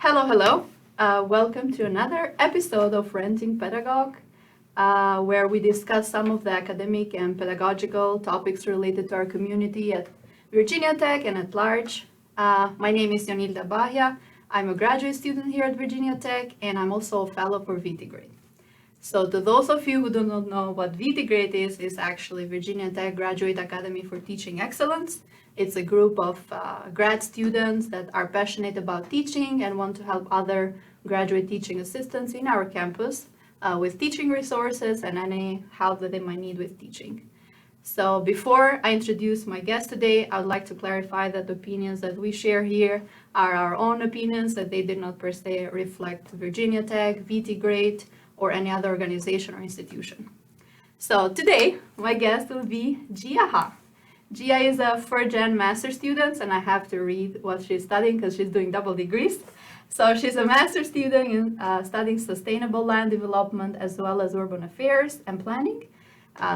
Hello, hello. Welcome to another episode of Ranting Pedagogue, where we discuss some of the academic and pedagogical topics related to our community at Virginia Tech and at large. My name is Jonilda. I'm a graduate student here at Virginia Tech, and I'm also a fellow for VT-Grade. So to those of you who do not know what VT-Grade is actually Virginia Tech Graduate Academy for Teaching Excellence. It's a group of grad students that are passionate about teaching and want to help other graduate teaching assistants in our campus with teaching resources and any help that they might need with teaching. So before I introduce my guest today, I would like to clarify that the opinions that we share here are our own opinions, that they did not per se reflect Virginia Tech, VT-Grade, or any other organization or institution. So today, my guest will be Gia Ha. Gia is a first-gen master's student, and I have to read what she's studying because she's doing double degrees. So she's a master's student in studying sustainable land development as well as urban affairs and planning.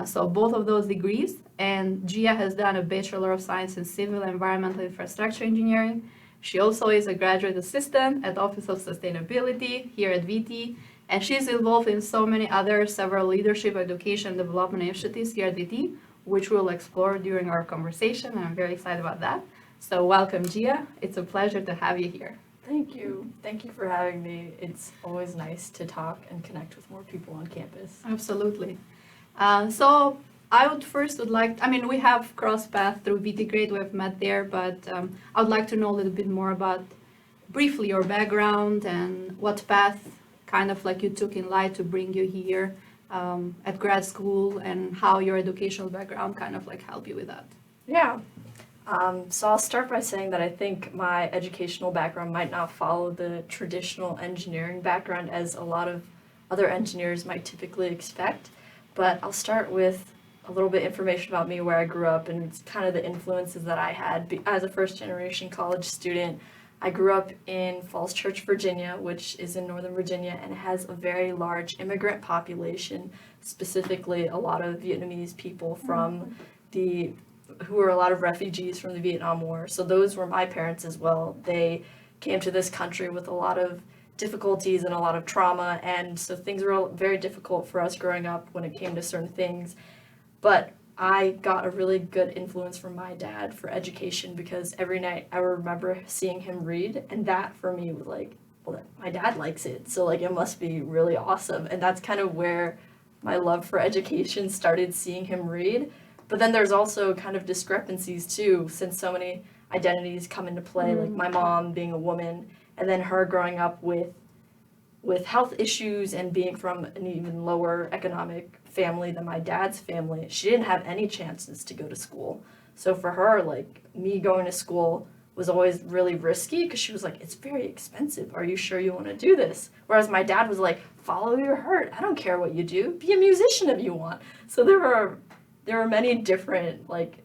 So both of those degrees. And Gia has done a Bachelor of Science in Civil and Environmental Infrastructure Engineering. She also is a graduate assistant at Office of Sustainability here at VT. And she's involved in so many other several leadership, education, and development initiatives here at VT, which we'll explore during our conversation, and I'm very excited about that. So welcome, Gia. It's a pleasure to have you here. Thank you. Thank you for having me. It's always nice to talk and connect with more people on campus. Absolutely. So I would like, we have crossed paths through VT-Grade, we've met there, but I would like to know a little bit more about, briefly, your background and what path kind of like you took in life to bring you here at grad school, and how your educational background kind of like helped you with that. Yeah. So I'll start by saying that I think my educational background might not follow the traditional engineering background as a lot of other engineers might typically expect, but I'll start with a little bit information about me, where I grew up, and it's kind of the influences that I had as a first-generation college student. I grew up in Falls Church, Virginia, which is in Northern Virginia, and has a very large immigrant population, specifically a lot of Vietnamese people from who were a lot of refugees from the Vietnam War. So those were my parents as well. They came to this country with a lot of difficulties and a lot of trauma, and so things were very difficult for us growing up when it came to certain things. But I got a really good influence from my dad for education, because every night I remember seeing him read, and that for me was like, well, my dad likes it, so like it must be really awesome. And that's kind of where my love for education started, seeing him read. But then there's also kind of discrepancies too, since so many identities come into play, like my mom being a woman, and then her growing up with health issues and being from an even lower economic family than my dad's family. She didn't have any chances to go to school. So for her, like, me going to school was always really risky, because she was like, it's very expensive. Are you sure you want to do this? Whereas my dad was like, follow your heart. I don't care what you do. Be a musician if you want. So there were many different like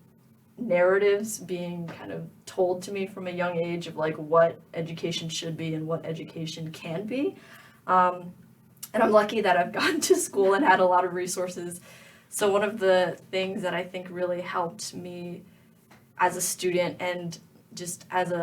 narratives being kind of told to me from a young age of like what education should be and what education can be. And I'm lucky that I've gone to school and had a lot of resources. So one of the things that I think really helped me as a student and just as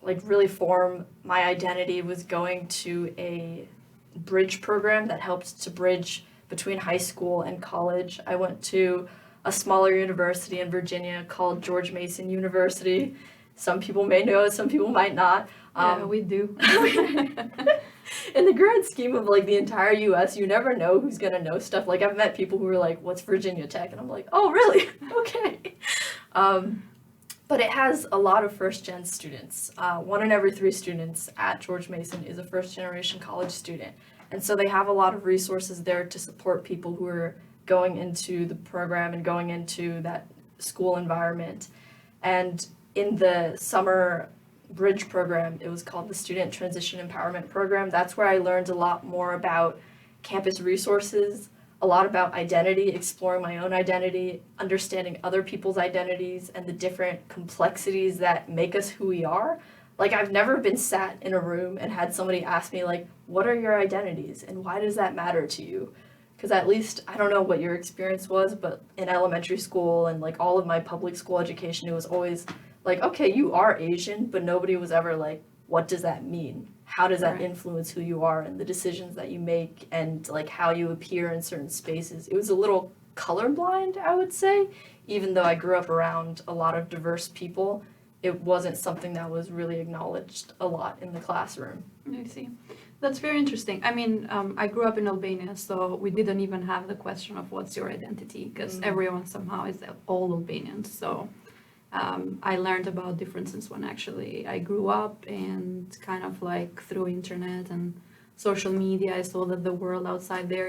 really form my identity was going to a bridge program that helped to bridge between high school and college. I went to a smaller university in Virginia called George Mason University. Some people may know it, some people might not. Yeah, we do. In the grand scheme of like the entire US, you never know who's gonna know stuff. Like I've met people who are like, what's Virginia Tech? And I'm like, oh really? Okay. But it has a lot of first-gen students. 1 in every 3 students at George Mason is a first-generation college student. And so they have a lot of resources there to support people who are going into the program and going into that school environment. And in the summer bridge program, it was called the Student Transition Empowerment Program. That's where I learned a lot more about campus resources, a lot about identity, exploring my own identity, understanding other people's identities, and the different complexities that make us who we are. Like, I've never been sat in a room and had somebody ask me, like, what are your identities and why does that matter to you? Because at least, I don't know what your experience was, but in elementary school and like all of my public school education, it was always like, okay, you are Asian, but nobody was ever like, what does that mean? how does that Right. influence who you are and the decisions that you make and like how you appear in certain spaces. It was a little colorblind, I would say, even though I grew up around a lot of diverse people. It wasn't something that was really acknowledged a lot in the classroom. I see. That's very interesting. I mean, I grew up in Albania, so we didn't even have the question of what's your identity, because everyone somehow is all Albanians. So I learned about differences when actually I grew up, and kind of like through internet and social media, I saw that the world outside there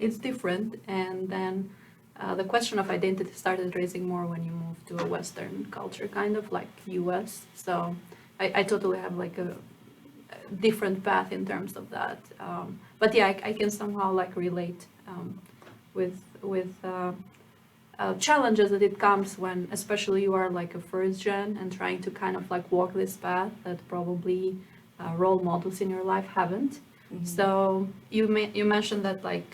is different. And then the question of identity started raising more when you move to a Western culture, kind of like US. So I totally have like a different path in terms of that. But yeah, I can somehow like relate with challenges that it comes when, especially you are like a first gen and trying to kind of like walk this path that probably role models in your life haven't. So you mentioned that like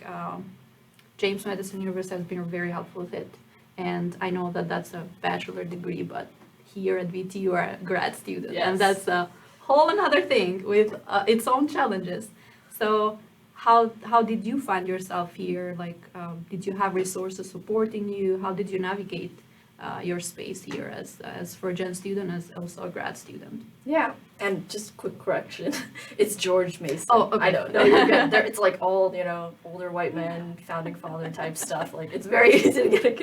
James Madison University has been very helpful with it, and I know that that's a bachelor degree, but here at VT you are a grad student, Yes. and that's a whole another thing with its own challenges. So how did you find yourself here? Like, did you have resources supporting you? How did you navigate your space here as first gen student, as also a grad student? Yeah, and just quick correction, it's George Mason. Oh, okay. I know, no, you're good. It's like all, older white men, founding father type stuff. Like, it's very easy to get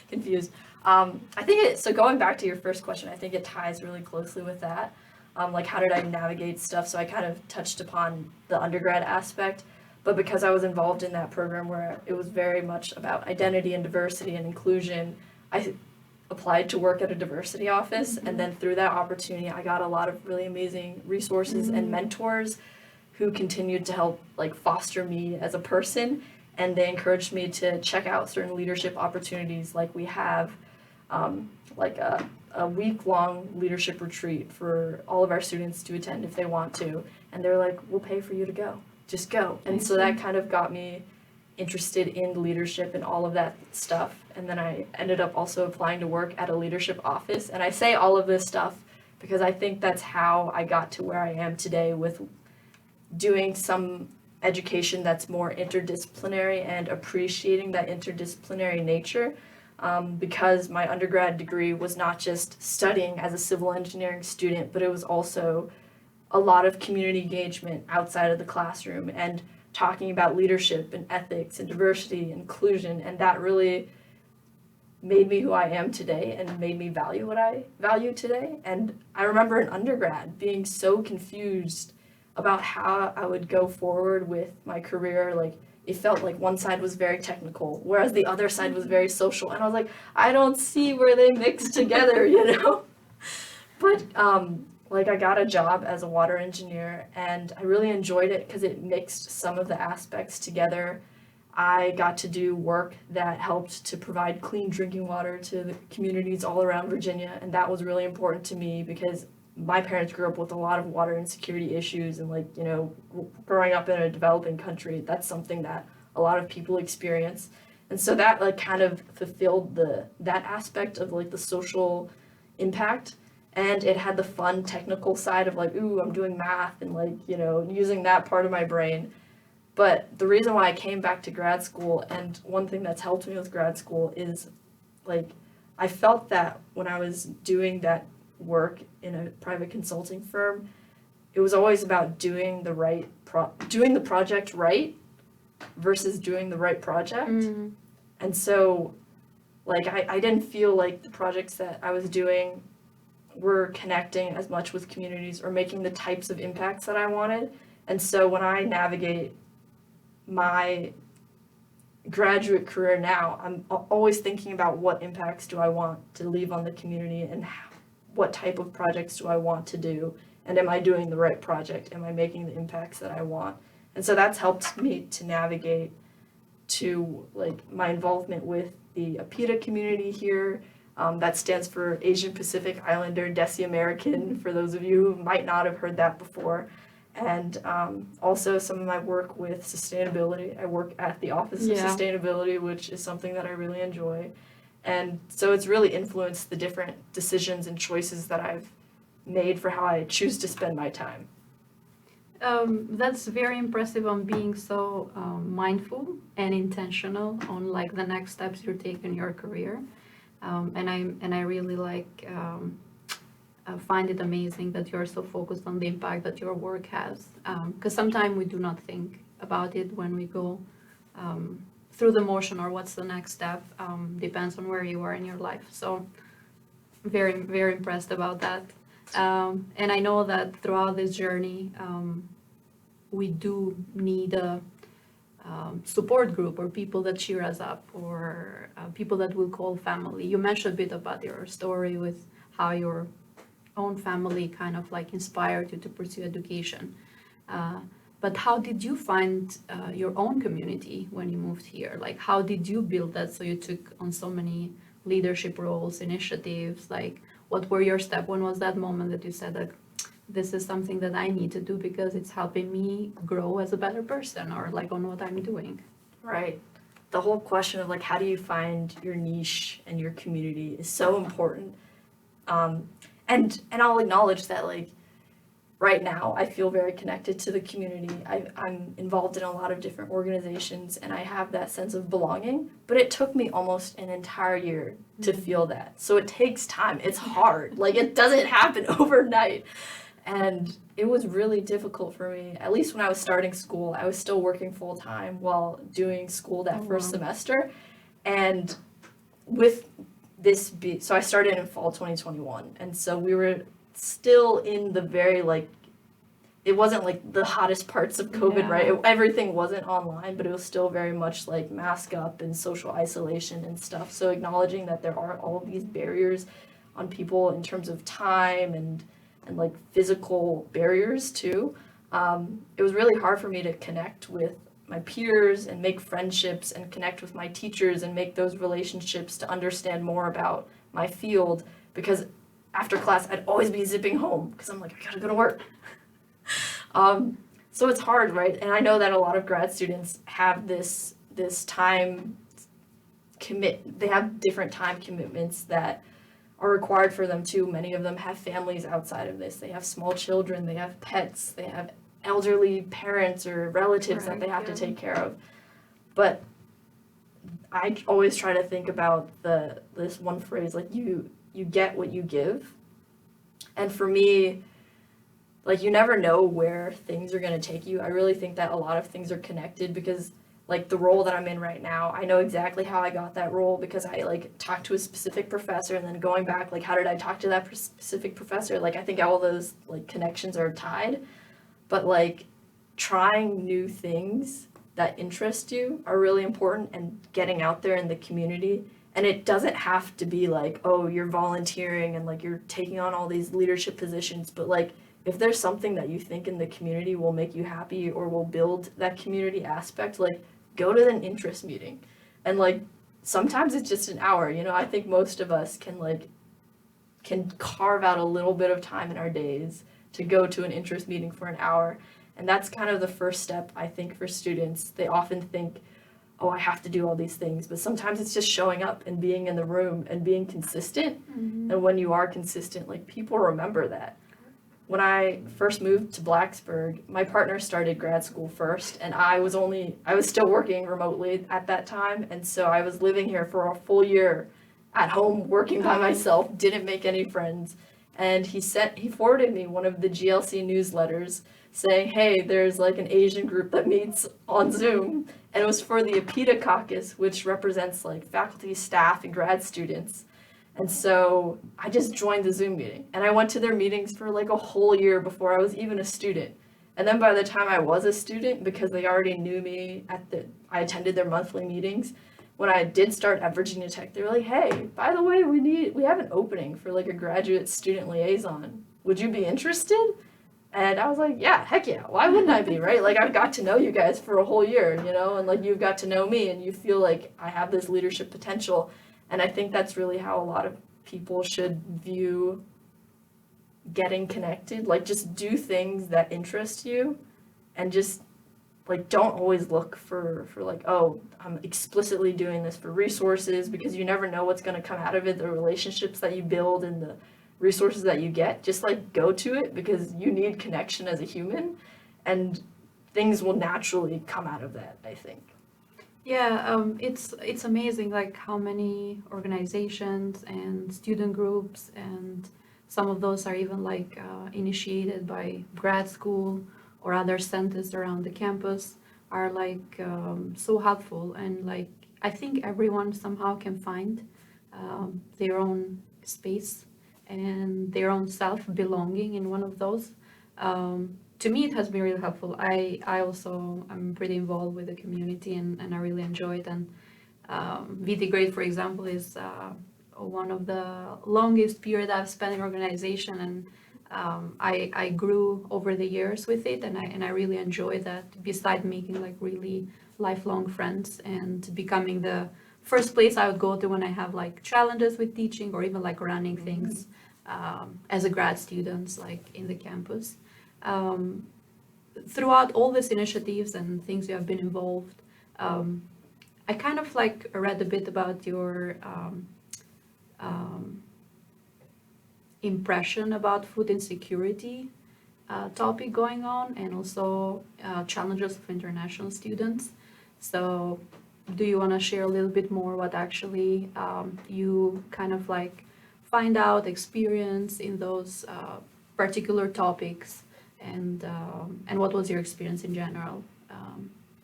confused. I think so going back to your first question, I think it ties really closely with that. Like, how did I navigate stuff? So I kind of touched upon the undergrad aspect, but because I was involved in that program where it was very much about identity and diversity and inclusion, I applied to work at a diversity office, and then through that opportunity I got a lot of really amazing resources and mentors who continued to help like foster me as a person, and they encouraged me to check out certain leadership opportunities. Like we have like a week-long leadership retreat for all of our students to attend if they want to, and they're like, we'll pay for you to go, just go. And so that kind of got me interested in leadership and all of that stuff. And then I ended up also applying to work at a leadership office. And I say all of this stuff because I think that's how I got to where I am today, with doing some education that's more interdisciplinary and appreciating that interdisciplinary nature. Because my undergrad degree was not just studying as a civil engineering student, but it was also a lot of community engagement outside of the classroom and talking about leadership and ethics and diversity and inclusion, and that really made me who I am today and made me value what I value today. And I remember in undergrad being so confused about how I would go forward with my career. Like, it felt like one side was very technical, whereas the other side was very social, and I was like, I don't see where they mix together, But like, I got a job as a water engineer, and I really enjoyed it because it mixed some of the aspects together. I got to do work that helped to provide clean drinking water to the communities all around Virginia, and that was really important to me because my parents grew up with a lot of water insecurity issues, and like, growing up in a developing country, that's something that a lot of people experience. And so that like kind of fulfilled that aspect of like the social impact. And it had the fun technical side of like, ooh, I'm doing math and like, using that part of my brain. But the reason why I came back to grad school, and one thing that's helped me with grad school, is like, I felt that when I was doing that work in a private consulting firm, it was always about doing the project right versus doing the right project. And so like, I didn't feel like the projects that I was doing were connecting as much with communities or making the types of impacts that I wanted. And so when I navigate my graduate career now, I'm always thinking about what impacts do I want to leave on the community, and what type of projects do I want to do, and am I doing the right project? Am I making the impacts that I want? And so that's helped me to navigate to like my involvement with the Ep3 community here. That stands for Asian Pacific Islander Desi American, for those of you who might not have heard that before. And also some of my work with sustainability. I work at the Office of Sustainability, which is something that I really enjoy. And so it's really influenced the different decisions and choices that I've made for how I choose to spend my time. that's very impressive on being so mindful and intentional on like the next steps you take in your career. And I really like find it amazing that you're so focused on the impact that your work has. Because sometimes we do not think about it when we go through the motion or what's the next step. Depends on where you are in your life. So very, very impressed about that. And I know that throughout this journey, we do need a support group or people that cheer us up or people that we'll call family. You mentioned a bit about your story with how your own family kind of like inspired you to pursue education. But how did you find your own community when you moved here? Like, how did you build that so you took on so many leadership roles, initiatives? Like, what were your steps? When was that moment that you said that this is something that I need to do because it's helping me grow as a better person or like on what I'm doing? Right. The whole question of like how do you find your niche and your community is so important. And I'll acknowledge that like right now I feel very connected to the community. I'm involved in a lot of different organizations and I have that sense of belonging, but it took me almost an entire year to feel that. So it takes time. It's hard. Like it doesn't happen overnight. And it was really difficult for me, at least when I was starting school. I was still working full time while doing school that first semester. And with this, so I started in fall 2021. And so we were still in the very, like, it wasn't like the hottest parts of COVID, right? Everything wasn't online, but it was still very much like mask up and social isolation and stuff. So acknowledging that there are all of these barriers on people in terms of time and like physical barriers too. It was really hard for me to connect with my peers and make friendships and connect with my teachers and make those relationships to understand more about my field, because after class I'd always be zipping home because I'm like, I gotta go to work. So it's hard, right? And I know that a lot of grad students have this time they have different time commitments that are required for them too. Many of them have families outside of this. They have small children, they have pets, they have elderly parents or relatives that they have to take care of. But I always try to think about this one phrase, like you get what you give. And for me, like you never know where things are going to take you. I really think that a lot of things are connected because like the role that I'm in right now, I know exactly how I got that role because I like talked to a specific professor and then going back, like how did I talk to that specific professor? Like I think all those like connections are tied, but like trying new things that interest you are really important and getting out there in the community. And it doesn't have to be like, oh, you're volunteering and like you're taking on all these leadership positions, but like if there's something that you think in the community will make you happy or will build that community aspect, like go to an interest meeting. And like sometimes it's just an hour, you know. I think most of us can carve out a little bit of time in our days to go to an interest meeting for an hour. And that's kind of the first step, I think, for students. They often think, oh, I have to do all these things, but sometimes it's just showing up and being in the room and being consistent. And when you are consistent, like people remember that. When I first moved to Blacksburg, my partner started grad school first, and I was still working remotely at that time, and so I was living here for a full year at home, working by myself, didn't make any friends, and he forwarded me one of the GLC newsletters saying, hey, there's like an Asian group that meets on Zoom, and it was for the Ep3 caucus, which represents like faculty, staff, and grad students. And so I just joined the Zoom meeting and I went to their meetings for like a whole year before I was even a student. And then by the time I was a student, because they already knew me I attended their monthly meetings. When I did start at Virginia Tech, they were like, hey, by the way, we have an opening for like a graduate student liaison. Would you be interested? And I was like, yeah, heck yeah. Why wouldn't I be, right? Like I've got to know you guys for a whole year, you know, and like you've got to know me and you feel like I have this leadership potential. And I think that's really how a lot of people should view getting connected. Like just do things that interest you and just like don't always look for like, oh, I'm explicitly doing this for resources, because you never know what's going to come out of it, the relationships that you build and the resources that you get. Just like go to it because you need connection as a human. and things will naturally come out of that, I think. Yeah, it's amazing like how many organizations and student groups, and some of those are even like initiated by grad school or other centers around the campus, are like so helpful. And like I think everyone somehow can find their own space and their own self belonging in one of those. To me, it has been really helpful. I also am pretty involved with the community, and I really enjoy it. And VT Grade, for example, is one of the longest period I've spent in organization, and I grew over the years with it, and I really enjoy that. Beside making like really lifelong friends and becoming the first place I would go to when I have like challenges with teaching or even like running things as a grad student, like in the campus. Um, Throughout all these initiatives and things you have been involved, I kind of like read a bit about your impression about food insecurity topic going on, and also challenges of international students. So, do you want to share a little bit more what actually you kind of like find out, experience in those particular topics, and what was your experience in general?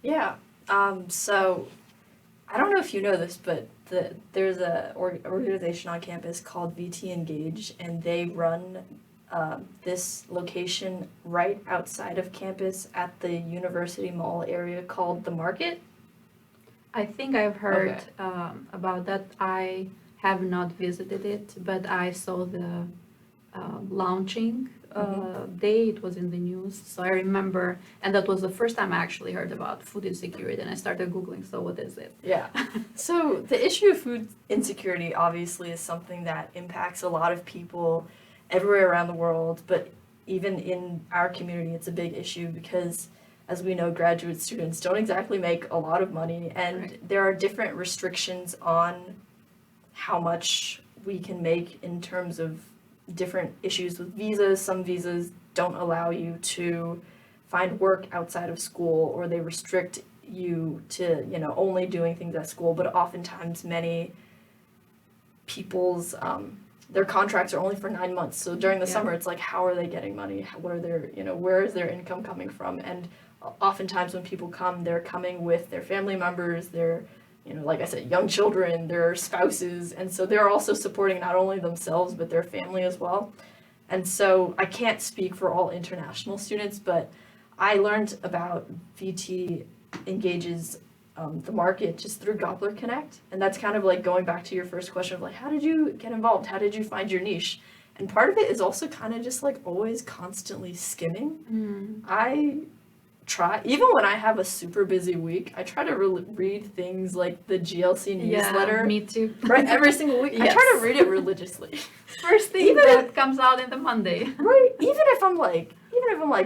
Yeah. So I don't know if you know this, but there's a organization on campus called VT Engage, and they run this location right outside of campus at the University Mall area called the Market. I think I've heard Okay. about that. I have not visited it, but I saw the launching day. It was in the news, so I remember, and that was the first time I actually heard about food insecurity, and I started Googling, so what is it? Yeah. So the issue of food insecurity obviously is something that impacts a lot of people everywhere around the world, but even in our community, it's a big issue because, as we know, graduate students don't exactly make a lot of money, and Right. there are different restrictions on how much we can make in terms of different issues with visas. Some visas don't allow you to find work outside of school, or they restrict you to, only doing things at school. But oftentimes many people's their contracts are only for 9 months. So during the Yeah. summer, it's like, how are they getting money? What are their, where is their income coming from? And oftentimes when people come, they're coming with their family members, their, like I said, young children, their spouses. And so they're also supporting not only themselves, but their family as well. And so I can't speak for all international students, but I learned about VT Engage's the market just through Gobbler Connect. And that's kind of like going back to your first question of like, how did you get involved? How did you find your niche? And part of it is also kind of just like always constantly skimming. I try, even when I have a super busy week, I try to read things like the GLC newsletter. Yeah, me too. Right, every single week. Yes. I try to read it religiously. First thing Even that comes out in the Monday. Right, even if I'm like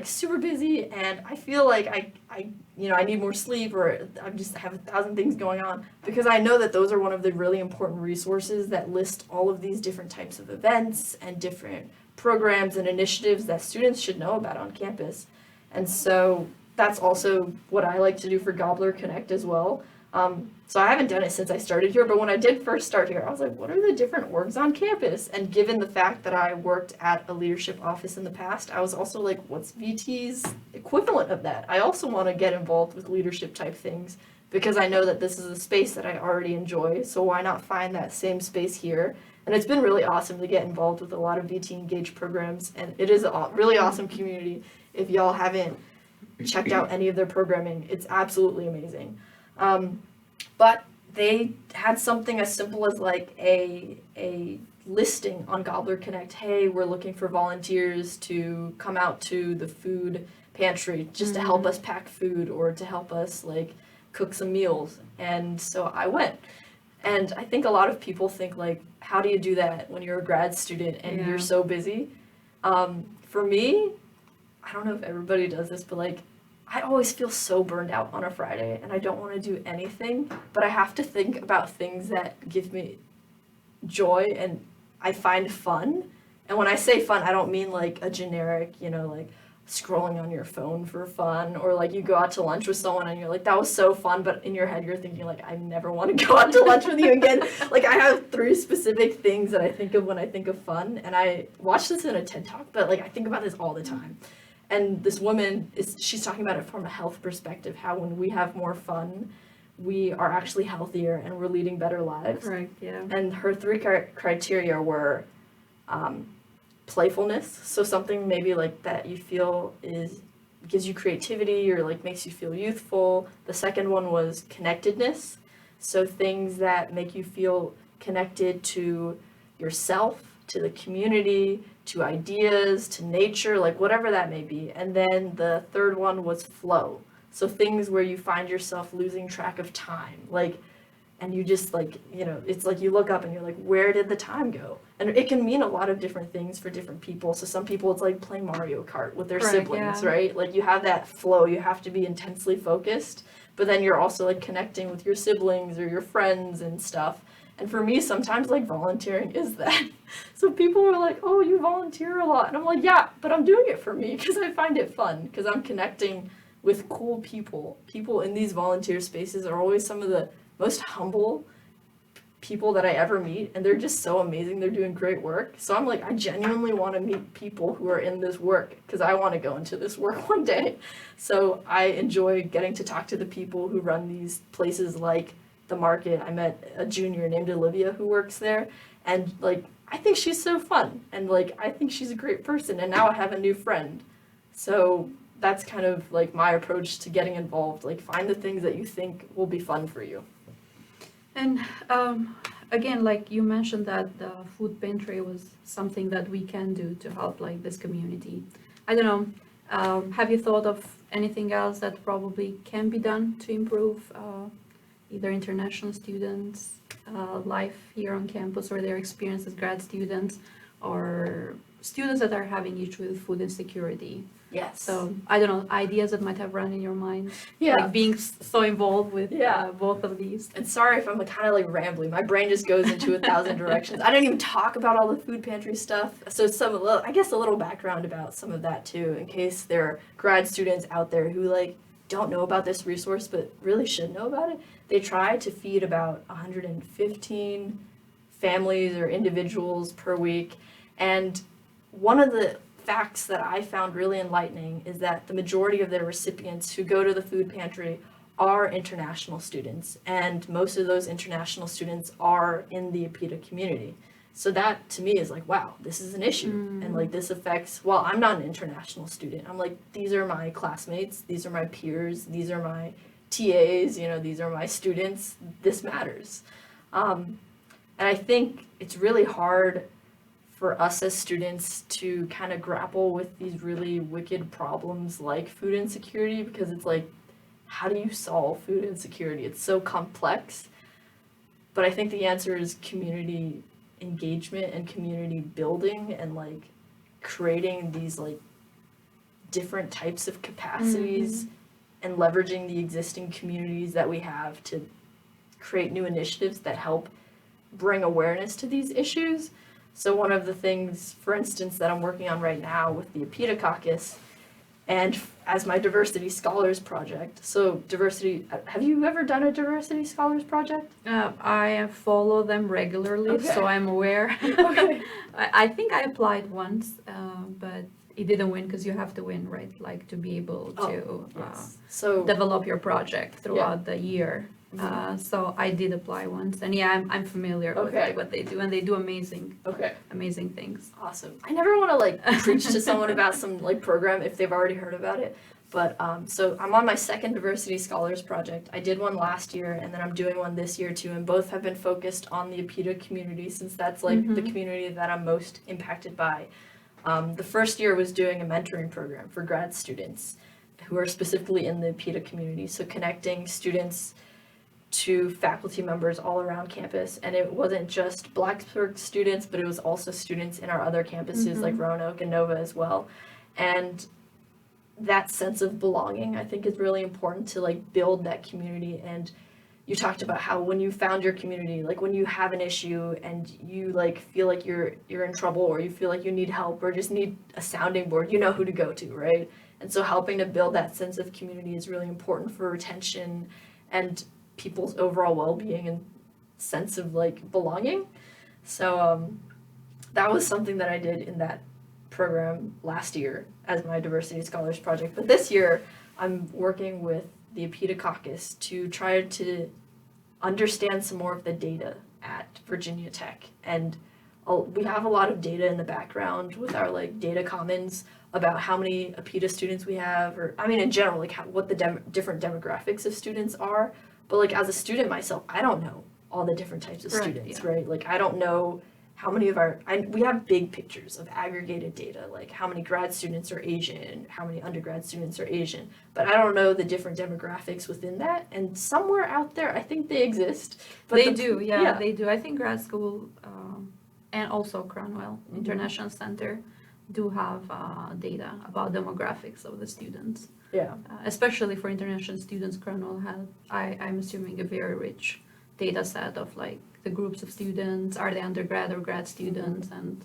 super busy and I feel like I need more sleep, or I just have 1,000 things going on, because I know that those are one of the really important resources that list all of these different types of events and different programs and initiatives that students should know about on campus. And so that's also what I like to do for Gobbler Connect as well. So I haven't done it since I started here, but when I did first start here, I was like, what are the different orgs on campus? And given the fact that I worked at a leadership office in the past, I was also like, what's VT's equivalent of that? I also want to get involved with leadership type things because I know that this is a space that I already enjoy, so why not find that same space here? And it's been really awesome to get involved with a lot of VT Engage programs, and it is a really awesome community. If y'all haven't checked out any of their programming, it's absolutely amazing. But they had something as simple as like a listing on Gobbler Connect. Hey, we're looking for volunteers to come out to the food pantry just to help us pack food or to help us like cook some meals. And so I went. And I think a lot of people think like, how do you do that when you're a grad student and you're so busy? For me, I don't know if everybody does this, but like, I always feel so burned out on a Friday and I don't want to do anything, but I have to think about things that give me joy and I find fun. And when I say fun, I don't mean like a generic, like, scrolling on your phone for fun, or like you go out to lunch with someone and you're like, that was so fun, but in your head you're thinking like, I never want to go out to lunch with you again. Like I have 3 specific things that I think of when I think of fun, and I watched this in a TED Talk, but like I think about this all the time. And this woman she's talking about it from a health perspective, how when we have more fun, we are actually healthier and we're leading better lives. Correct, yeah. And her 3 criteria were playfulness, so something maybe like that you feel gives you creativity or like makes you feel youthful. The second one was connectedness, so things that make you feel connected to yourself, to the community, to ideas, to nature, like whatever that may be. And then the third one was flow, so things where you find yourself losing track of time, like, and you just like, you know, it's like you look up and you're like, where did the time go? And it can mean a lot of different things for different people. So some people it's like playing Mario Kart with their siblings, yeah. right? Like you have that flow, you have to be intensely focused, but then you're also like connecting with your siblings or your friends and stuff. And for me, sometimes like volunteering is that. So people are like, oh, you volunteer a lot. And I'm like, yeah, but I'm doing it for me because I find it fun, because I'm connecting with cool people. People in these volunteer spaces are always some of the most humble people that I ever meet, and they're just so amazing. They're doing great work. So I'm like, I genuinely want to meet people who are in this work because I want to go into this work one day. So I enjoy getting to talk to the people who run these places like the market. I met a junior named Olivia who works there, and like I think she's so fun, and like I think she's a great person, and now I have a new friend. So that's kind of like my approach to getting involved. Like find the things that you think will be fun for you. And again, like you mentioned that the food pantry was something that we can do to help like this community. I don't know, have you thought of anything else that probably can be done to improve either international students' life here on campus, or their experience as grad students, or students that are having issues with food insecurity? Yes. So I don't know, ideas that might have run in your mind, Yeah. like being so involved with Yeah. both of these. And sorry if I'm kind of like rambling. My brain just goes into 1,000 directions. I didn't even talk about all the food pantry stuff. So I guess a little background about some of that too, in case there are grad students out there who like don't know about this resource but really should know about it. They try to feed about 115 families or individuals per week. And one of the facts that I found really enlightening is that the majority of their recipients who go to the food pantry are international students, and most of those international students are in the Ep3 community. So that to me is like, wow, this is an issue. And like this affects, well, I'm not an international student. I'm like, these are my classmates, these are my peers, these are my TAs, you know, these are my students, this matters. And I think it's really hard for us as students to kind of grapple with these really wicked problems like food insecurity, because it's like, how do you solve food insecurity? It's so complex. But I think the answer is community engagement and community building, and like creating these like different types of capacities and leveraging the existing communities that we have to create new initiatives that help bring awareness to these issues. So one of the things, for instance, that I'm working on right now with the Ep3 Caucus, and as my Diversity Scholars Project. So have you ever done a Diversity Scholars Project? I follow them regularly, so I'm aware. Okay. I think I applied once, but it didn't win, because you have to win, right? Like to be able to So develop your project throughout the year. So I did apply once, and yeah, I'm familiar with like what they do, and they do amazing things. Awesome. I never want to like preach to someone about some like program if they've already heard about it, but so I'm on my second Diversity Scholars Project. I did one last year, and then I'm doing one this year too, and both have been focused on the Ep3 community, since that's like the community that I'm most impacted by. The first year was doing a mentoring program for grad students who are specifically in the Ep3 community, so connecting students to faculty members all around campus. And it wasn't just Blacksburg students, but it was also students in our other campuses like Roanoke and Nova as well. And that sense of belonging, I think, is really important to like build that community and you talked about how when you found your community, like when you have an issue and you like feel like you're in trouble or you feel like you need help or just need a sounding board, you know who to go to, right? And so helping to build that sense of community is really important for retention and people's overall well-being and sense of like belonging. So that was something that I did in that program last year as my diversity scholars project. But this year I'm working with the Ep3 caucus to try to understand some more of the data at Virginia Tech. And we have a lot of data in the background with our like data commons about how many Ep3 students we have, or I mean in general, like what the different demographics of students are. But like as a student myself, I don't know all the different types of students, right? Like I don't know how many of we have big pictures of aggregated data, like how many grad students are Asian, how many undergrad students are Asian, but I don't know the different demographics within that, and somewhere out there, I think they exist. But they do. I think grad school and also Cronwell International Center do have data about demographics of the students. Yeah. Especially for international students, Cronwell had, I'm assuming, a very rich data set of like the groups of students, are they undergrad or grad students, and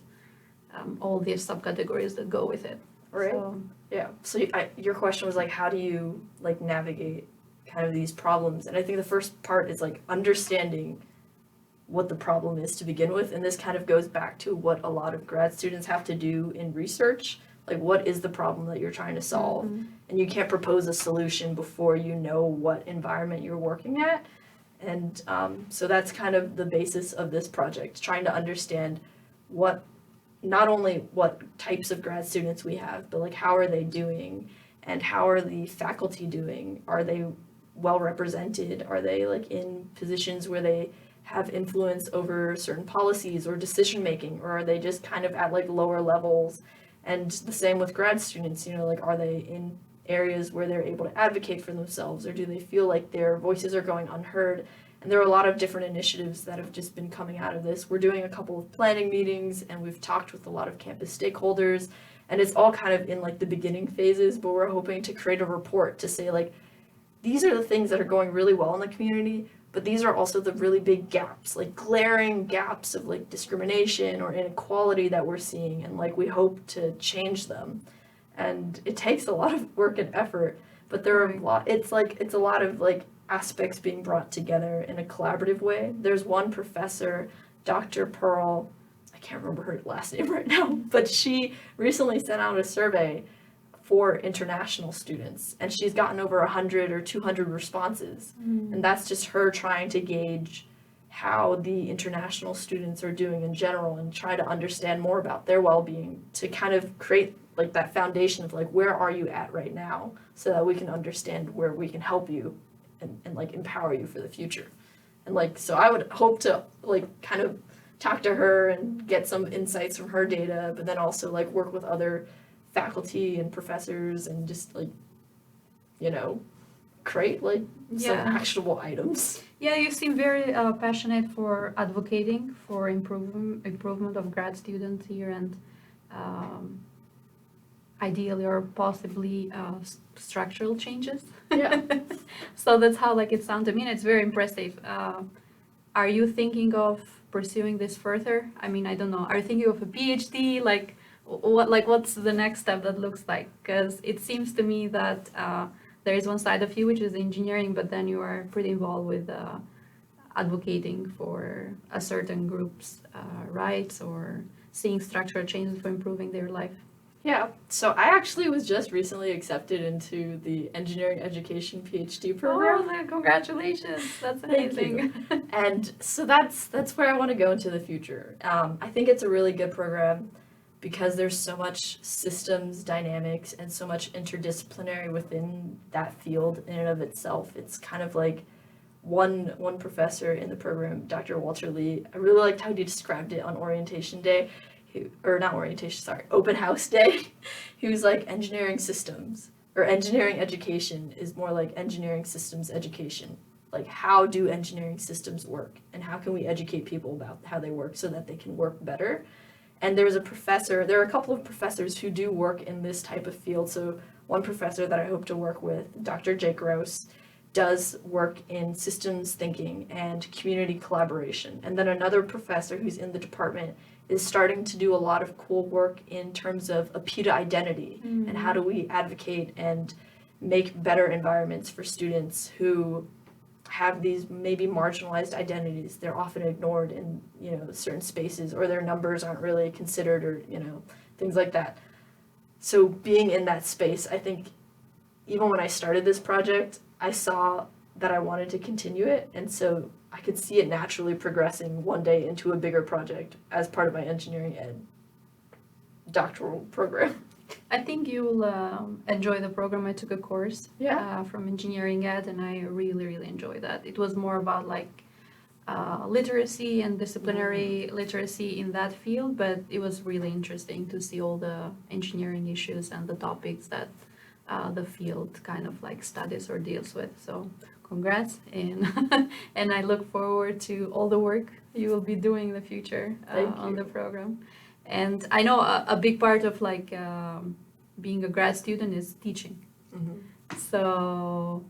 all these subcategories that go with it. Right. So, yeah. So your question was like, how do you like navigate kind of these problems? And I think the first part is like understanding what the problem is to begin with. And this kind of goes back to what a lot of grad students have to do in research. Like, what is the problem that you're trying to solve? And you can't propose a solution before you know what environment you're working at. And so that's kind of the basis of this project, trying to understand not only what types of grad students we have, but like how are they doing and how are the faculty doing? Are they well represented? Are they like in positions where they have influence over certain policies or decision making, or are they just kind of at like lower levels? And the same with grad students, like are they in areas where they're able to advocate for themselves, or do they feel like their voices are going unheard? And there are a lot of different initiatives that have just been coming out of this. We're doing a couple of planning meetings and we've talked with a lot of campus stakeholders, and it's all kind of in like the beginning phases, but we're hoping to create a report to say like, these are the things that are going really well in the community, but these are also the really big gaps, like glaring gaps of like discrimination or inequality that we're seeing, and like we hope to change them. And it takes a lot of work and effort, but there are it's a lot of like aspects being brought together in a collaborative way. There's one professor, Dr. Pearl, I can't remember her last name right now, but she recently sent out a survey for international students, and she's gotten over 100 or 200 responses. And that's just her trying to gauge how the international students are doing in general and try to understand more about their well-being to kind of create like that foundation of like, where are you at right now, so that we can understand where we can help you and like empower you for the future. And like, so I would hope to like kind of talk to her and get some insights from her data, but then also like work with other faculty and professors and just like, create like some actionable items. Yeah, you seem very passionate for advocating for improvement of grad students here, and ideally or possibly structural changes. Yeah. So that's how like it sounds to me, and it's very impressive. Are you thinking of pursuing this further? I mean, I don't know. Are you thinking of a PhD? Like, what's the next step that looks like? Because it seems to me that there is one side of you which is engineering, but then you are pretty involved with advocating for a certain group's rights or seeing structural changes for improving their life. Yeah, so I actually was just recently accepted into the engineering education PhD program. Oh, congratulations! That's amazing. And so that's where I want to go into the future. I think it's a really good program because there's so much systems dynamics and so much interdisciplinary within that field in and of itself. It's kind of like one professor in the program, Dr. Walter Lee, I really liked how he described it on orientation day. Open house day. He was like, engineering systems or engineering education is more like engineering systems education. Like, how do engineering systems work, and how can we educate people about how they work so that they can work better? And there are a couple of professors who do work in this type of field. So one professor that I hope to work with, Dr. Jake Gross, does work in systems thinking and community collaboration. And then another professor who's in the department is starting to do a lot of cool work in terms of a PETA identity and how do we advocate and make better environments for students who have these maybe marginalized identities. They're often ignored in, certain spaces, or their numbers aren't really considered, or, things like that. So being in that space, I think even when I started this project, I saw that I wanted to continue it, and so I could see it naturally progressing one day into a bigger project as part of my engineering ed doctoral program. I think you'll enjoy the program. I took a course from engineering ed, and I really, really enjoyed that. It was more about like literacy and disciplinary literacy in that field, but it was really interesting to see all the engineering issues and the topics that the field kind of like studies or deals with. So congrats, and and I look forward to all the work you will be doing in the future on the program. And I know a big part of like being a grad student is teaching. So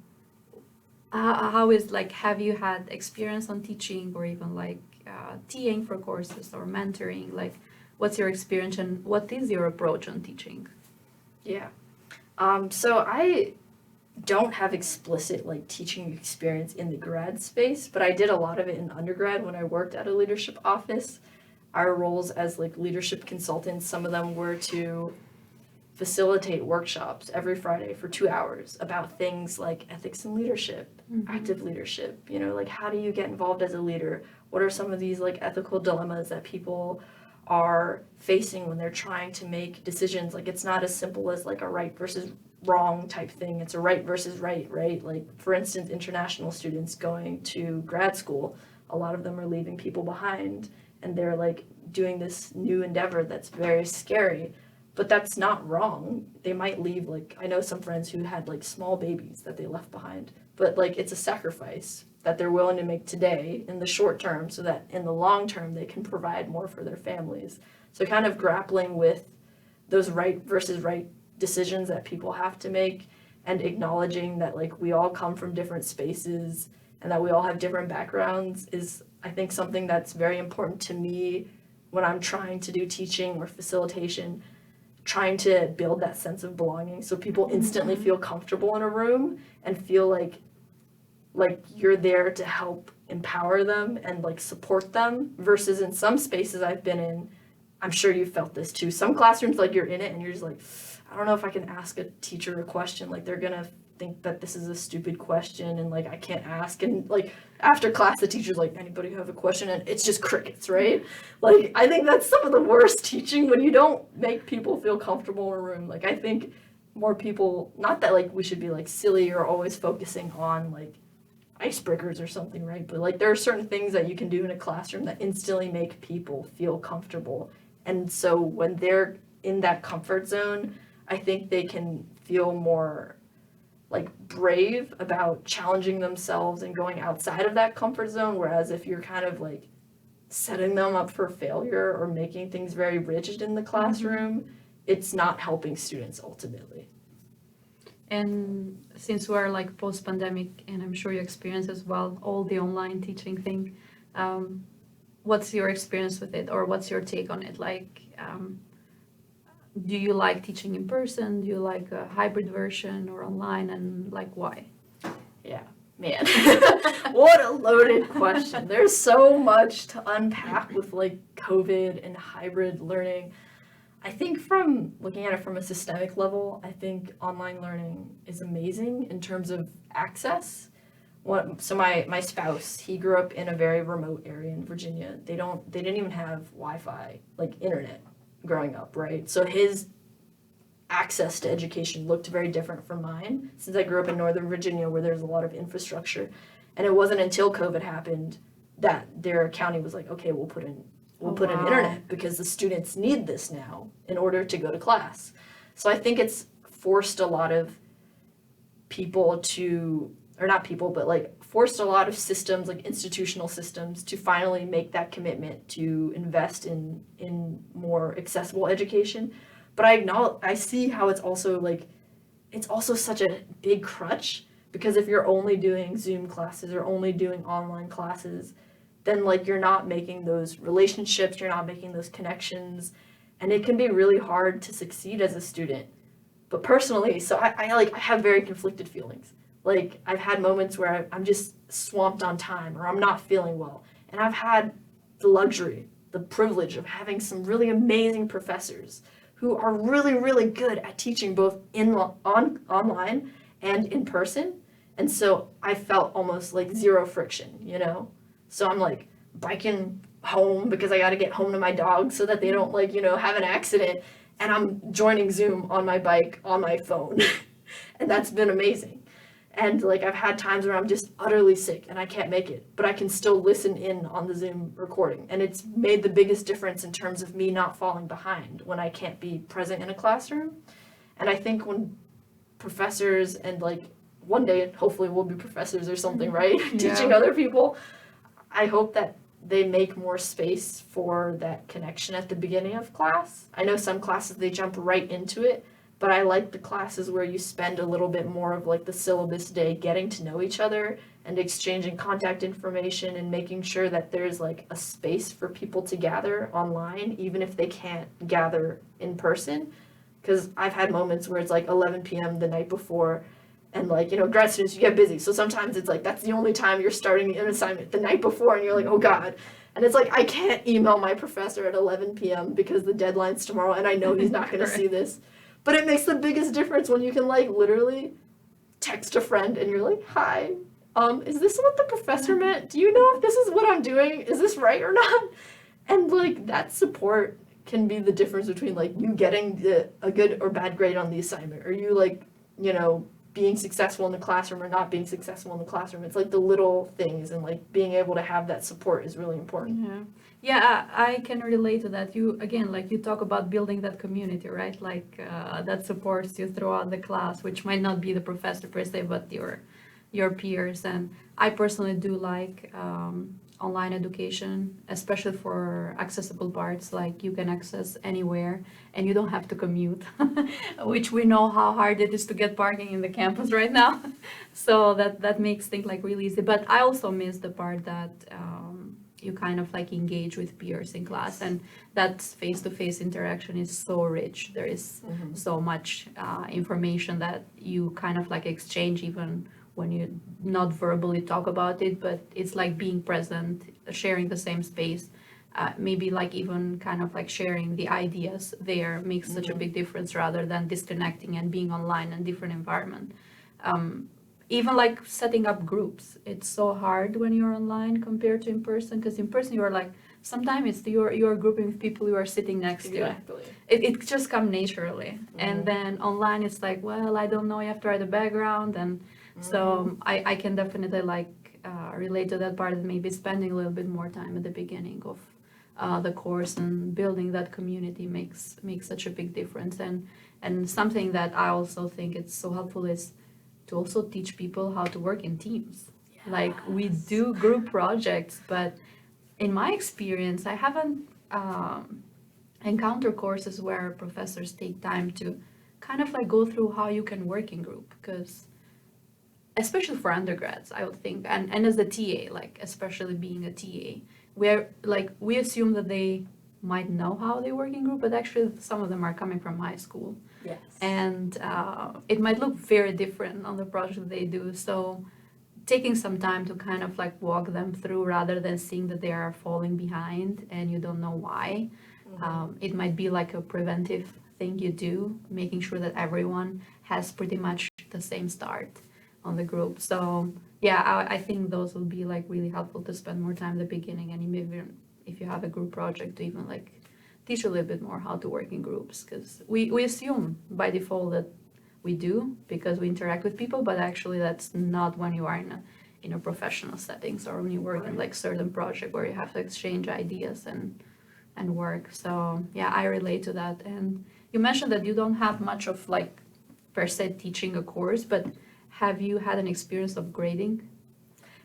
how is, like, have you had experience on teaching, or even like TAing for courses or mentoring? Like, what's your experience and what is your approach on teaching? Yeah. So I don't have explicit like teaching experience in the grad space, but I did a lot of it in undergrad when I worked at a leadership office. Our roles as like leadership consultants, some of them were to facilitate workshops every Friday for 2 hours about things like ethics and leadership, active leadership, like how do you get involved as a leader? What are some of these like ethical dilemmas that people are facing when they're trying to make decisions? Like, it's not as simple as like a right versus wrong type thing. It's a right versus right? Like, for instance, international students going to grad school, a lot of them are leaving people behind, and they're like doing this new endeavor that's very scary, but that's not wrong. They might leave, like, I know some friends who had like small babies that they left behind, but like it's a sacrifice that they're willing to make today in the short term so that in the long term they can provide more for their families. So kind of grappling with those right versus right decisions that people have to make, and acknowledging that like we all come from different spaces and that we all have different backgrounds is, I think, something that's very important to me when I'm trying to do teaching or facilitation, trying to build that sense of belonging so people instantly feel comfortable in a room and feel like you're there to help empower them and like support them, versus in some spaces I've been in, I'm sure you felt this too, some classrooms like you're in it and you're just like, I don't know if I can ask a teacher a question, like they're gonna think that this is a stupid question and like I can't ask, and like after class the teacher's like, anybody have a question, and it's just crickets, right? Like, I think that's some of the worst teaching, when you don't make people feel comfortable in a room. Like, I think more people, not that like we should be like silly or always focusing on like icebreakers or something, right? But like there are certain things that you can do in a classroom that instantly make people feel comfortable, and so when they're in that comfort zone, I think they can feel more like brave about challenging themselves and going outside of that comfort zone. Whereas if you're kind of like setting them up for failure or making things very rigid in the classroom, it's not helping students ultimately. And since we're like post-pandemic, and I'm sure you experience as well all the online teaching thing, what's your experience with it, or what's your take on it? Like, do you like teaching in person? Do you like a hybrid version or online, and like why? Yeah, man, what a loaded question. There's so much to unpack with like COVID and hybrid learning. I think from looking at it from a systemic level, I think online learning is amazing in terms of access. So my spouse, he grew up in a very remote area in Virginia. They didn't even have Wi-Fi, like internet, growing up, right? So his access to education looked very different from mine, since I grew up in Northern Virginia where there's a lot of infrastructure. And it wasn't until COVID happened that their county was like, okay, we'll put in internet because the students need this now in order to go to class. So I think it's forced a lot of people to, or not people, but like forced a lot of systems, like institutional systems, to finally make that commitment to invest in more accessible education. But I see how it's also such a big crutch Because if you're only doing Zoom classes or only doing online classes, then like you're not making those relationships, you're not making those connections, and it can be really hard to succeed as a student. But personally, so I have very conflicted feelings. Like I've had moments where I'm just swamped on time or I'm not feeling well. And I've had the luxury, the privilege of having some really amazing professors who are really, really good at teaching both online and in person. And so I felt almost like zero friction, you know? So I'm like biking home because I got to get home to my dogs so that they don't like, you know, have an accident. And I'm joining Zoom on my bike on my phone. And that's been amazing. And like I've had times where I'm just utterly sick and I can't make it, but I can still listen in on the Zoom recording. And it's made the biggest difference in terms of me not falling behind when I can't be present in a classroom. And I think when professors and like one day hopefully we'll be professors or something, right? Teaching other people, I hope that they make more space for that connection at the beginning of class. I know some classes they jump right into it, but I like the classes where you spend a little bit more of like the syllabus day getting to know each other and exchanging contact information and making sure that there's like a space for people to gather online even if they can't gather in person. Because I've had moments where it's like 11 p.m. the night before and like, you know, grad students, you get busy. So sometimes it's like, that's the only time you're starting an assignment the night before and you're like, oh God. And it's like, I can't email my professor at 11 p.m. because the deadline's tomorrow and I know he's not going to see this. But it makes the biggest difference when you can like literally text a friend and you're like, hi, is this what the professor meant? Do you know if this is what I'm doing? Is this right or not? And like that support can be the difference between like you getting a good or bad grade on the assignment or you like, you know, being successful in the classroom or not being successful in the classroom. It's like the little things and like being able to have that support is really important. Yeah, I can relate to that. You, again, like you talk about building that community, right? Like that supports you throughout the class, which might not be the professor per se, but your peers. And I personally do like online education, especially for accessible parts, like you can access anywhere and you don't have to commute, which we know how hard it is to get parking in the campus right now. So that makes things like really easy. But I also miss the part that you kind of like engage with peers in class, and that face-to-face interaction is so rich. There is so much information that you kind of like exchange even when you not verbally talk about it, but it's like being present, sharing the same space, maybe like even kind of like sharing the ideas there makes such a big difference rather than disconnecting and being online in different environment. Even like setting up groups, it's so hard when you're online compared to in person, because in person you're like, sometimes it's you're grouping with people you are sitting next to. Exactly. It just comes naturally. And then online it's like, well, I don't know, you have to write a background. And so I can definitely like relate to that part of maybe spending a little bit more time at the beginning of the course and building that community makes such a big difference. And something that I also think it's so helpful is to also teach people how to work in teams. Like we do group projects, but in my experience, I haven't encountered courses where professors take time to kind of like go through how you can work in group, because especially for undergrads, I would think, and as a TA, like especially being a TA, where like we assume that they might know how they work in group, but actually some of them are coming from high school. Yes. And it might look very different on the project they do. So taking some time to kind of like walk them through rather than seeing that they are falling behind and you don't know why. It might be like a preventive thing you do, making sure that everyone has pretty much the same start on the group. So yeah, I think those will be like really helpful to spend more time at the beginning, and maybe if you have a group project to even like teach a little bit more how to work in groups, because we assume by default that we do because we interact with people, but actually that's not when you are in a professional settings or when you work in like certain project where you have to exchange ideas and work. So yeah, I relate to that. And you mentioned that you don't have much of like per se teaching a course, but have you had an experience of grading?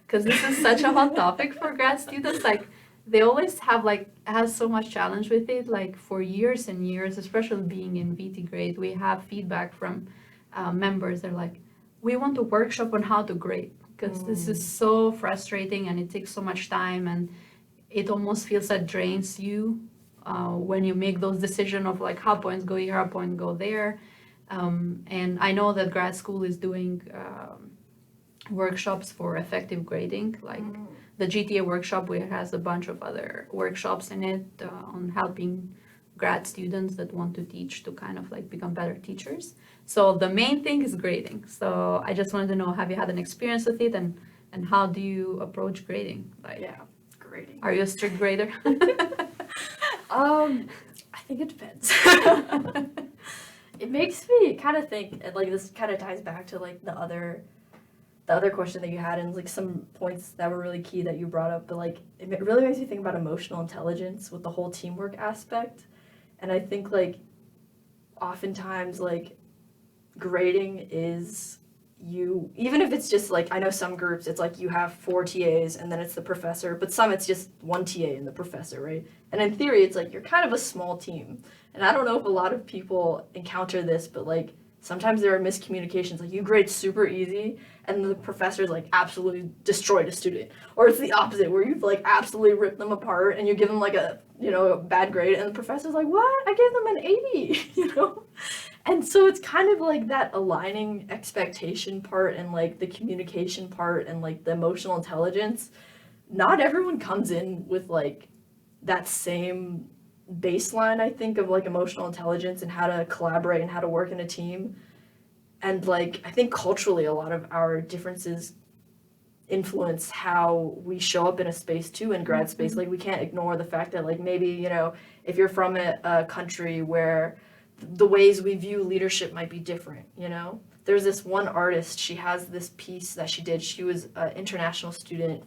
Because this is such a hot topic for grad students. Like they always have so much challenge with it. Like for years and years, especially being in VT grade, we have feedback from members. They're like, we want a workshop on how to grade, because this is so frustrating and it takes so much time, and it almost feels that drains you when you make those decisions of like how points go here, how points go there. And I know that grad school is doing workshops for effective grading, like the GTA workshop, where it has a bunch of other workshops in it on helping grad students that want to teach to kind of like become better teachers. So the main thing is grading. So I just wanted to know, have you had an experience with it, and how do you approach grading? Like, Yeah, grading. are you a strict grader? I think it depends. It makes me kind of think, and like this kind of ties back to like the other question that you had, and like some points that were really key that you brought up, but like it really makes me think about emotional intelligence with the whole teamwork aspect. And I think like oftentimes like grading is, you, even if it's just like, I know some groups it's like you have 4 TAs and then it's the professor, but some it's just 1 TA and the professor, right? And in theory it's like you're kind of a small team. And I don't know if a lot of people encounter this, but like sometimes there are miscommunications, like you grade super easy and the professor's like absolutely destroyed a student, or it's the opposite where you've like absolutely ripped them apart and you give them like a, you know, a bad grade and the professor's like, what, I gave them an 80. You know. And so it's kind of like that aligning expectation part and like the communication part and like the emotional intelligence. Not everyone comes in with like that same baseline, I think, of like emotional intelligence and how to collaborate and how to work in a team. And like I think culturally a lot of our differences influence how we show up in a space too, in grad space. Like we can't ignore the fact that like maybe, you know, if you're from a country where the ways we view leadership might be different, you know. There's this one artist, she has this piece that she did. She was an international student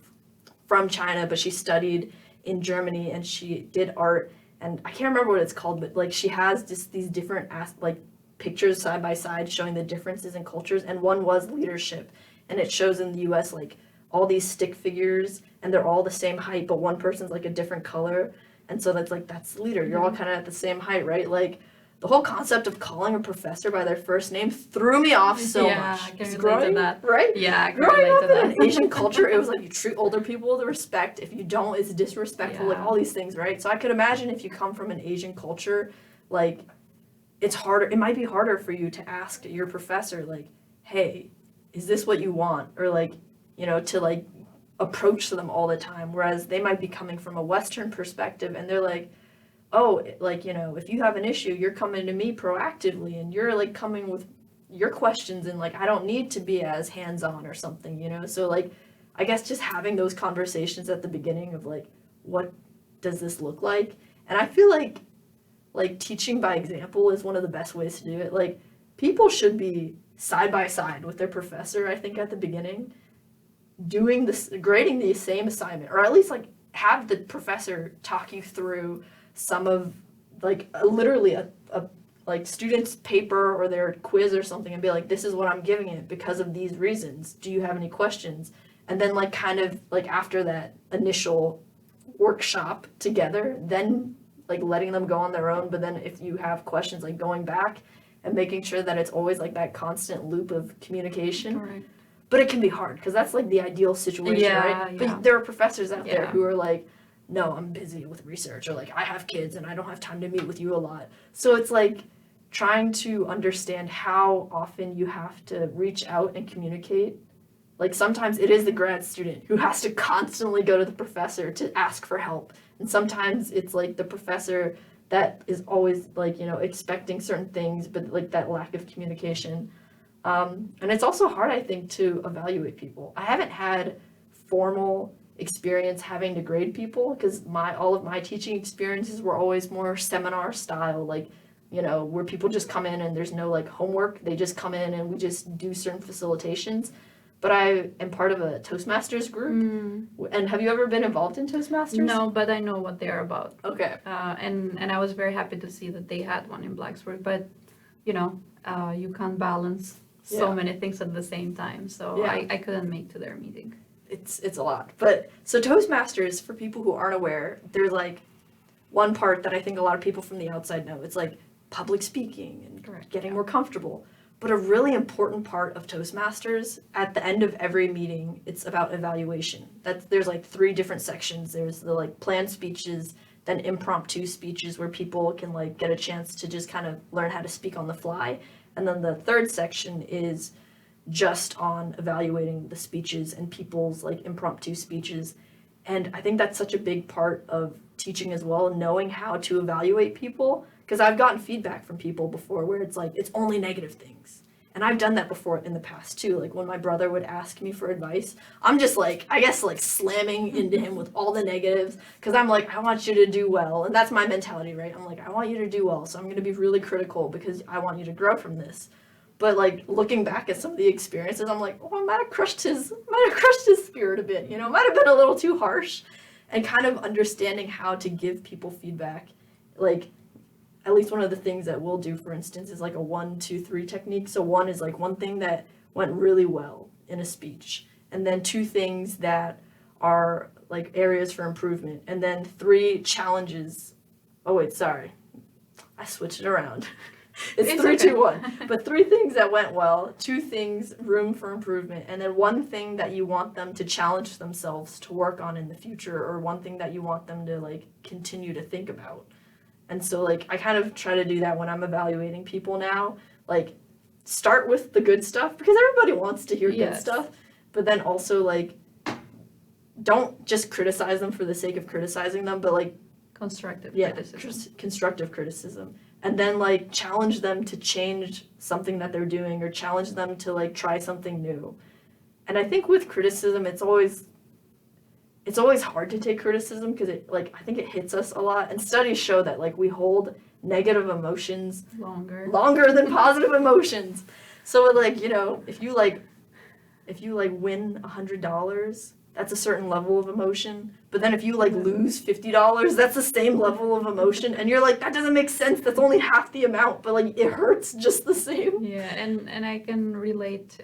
from China, but she studied in Germany and she did art, and I can't remember what it's called, but like she has just these different like pictures side by side showing the differences in cultures, and one was leadership, and it shows in the US like all these stick figures and they're all the same height, but one person's like a different color, and so that's like, that's leader, you're all kind of at the same height, right? Like the whole concept of calling a professor by their first name threw me off so much. Yeah, I can relate to that. Right? Yeah, I can Growing relate up to in that. an Asian culture, it was like you treat older people with respect. If you don't, it's disrespectful, like Yeah. all these things, right? So I could imagine if you come from an Asian culture, like it's harder, it might be harder for you to ask your professor, like, hey, is this what you want? Or like, you know, to like approach them all the time. Whereas they might be coming from a Western perspective and they're like, oh, like, you know, if you have an issue, you're coming to me proactively and you're like coming with your questions and like I don't need to be as hands-on or something, you know. So like I guess just having those conversations at the beginning of like, what does this look like? And I feel like teaching by example is one of the best ways to do it. Like people should be side by side with their professor, I think, at the beginning, doing this, grading the same assignment, or at least like have the professor talk you through some of like literally a like student's paper or their quiz or something, and be like, this is what I'm giving it because of these reasons. Do you have any questions? And then like kind of like after that initial workshop together, then like letting them go on their own. But then if you have questions, like going back and making sure that it's always like that constant loop of communication. Right. But it can be hard because that's like the ideal situation, Yeah, right? yeah. But there are professors out there Yeah. who are like, no, I'm busy with research, or like I have kids and I don't have time to meet with you a lot. So it's like trying to understand how often you have to reach out and communicate. Like sometimes it is the grad student who has to constantly go to the professor to ask for help. And sometimes it's like the professor that is always like, you know, expecting certain things, but like that lack of communication. And it's also hard, I think, to evaluate people. I haven't had formal experience having to grade people because all of my teaching experiences were always more seminar style, like, you know, where people just come in and there's no like homework. They just come in and we just do certain facilitations. But I am part of a Toastmasters group. And have you ever been involved in Toastmasters? No, but I know what they're about. Okay. And I was very happy to see that they had one in Blacksburg. But, you know, you can't balance so Yeah. many things at the same time. So Yeah. I couldn't make to their meeting. It's a lot. But so Toastmasters, for people who aren't aware, there's like one part that I think a lot of people from the outside know. It's like public speaking and Correct, getting yeah. more comfortable. But a really important part of Toastmasters, at the end of every meeting, it's about evaluation. There's like 3 different sections. There's the like planned speeches, then impromptu speeches where people can like get a chance to just kind of learn how to speak on the fly. And then the 3rd section is just on evaluating the speeches and people's like impromptu speeches. And I think that's such a big part of teaching as well, knowing how to evaluate people. Because I've gotten feedback from people before where it's like, it's only negative things. And I've done that before in the past too. Like when my brother would ask me for advice, I'm just like, I guess like slamming into him with all the negatives. Because I'm like, I want you to do well. And that's my mentality, right? I'm like, I want you to do well. So I'm going to be really critical because I want you to grow from this. But like looking back at some of the experiences, I'm like, oh, I might have crushed his spirit a bit, you know, might have been a little too harsh. And kind of understanding how to give people feedback. Like, at least one of the things that we'll do, for instance, is like a 1, 2, 3 technique. So 1 is like one thing that went really well in a speech, and then 2 things that are like areas for improvement, and then 3 challenges. Oh wait, sorry, I switched it around. It's 3, okay. 2, 1. But 3 things that went well, 2 things room for improvement, and then 1 thing that you want them to challenge themselves to work on in the future, or 1 thing that you want them to like continue to think about. And so, like, I kind of try to do that when I'm evaluating people now. Like, start with the good stuff, because everybody wants to hear good stuff. But then also, like, don't just criticize them for the sake of criticizing them, but, like... Constructive criticism. Constructive criticism. And then, like, challenge them to change something that they're doing, or challenge them to, like, try something new. And I think with criticism, it's always hard to take criticism because it, like, I think it hits us a lot. And studies show that, like, we hold negative emotions longer than positive emotions. So, like, you know, if you win $100, that's a certain level of emotion. But then if you, like, lose $50, that's the same level of emotion. And you're like, that doesn't make sense. That's only half the amount. But, like, it hurts just the same. Yeah, and I can relate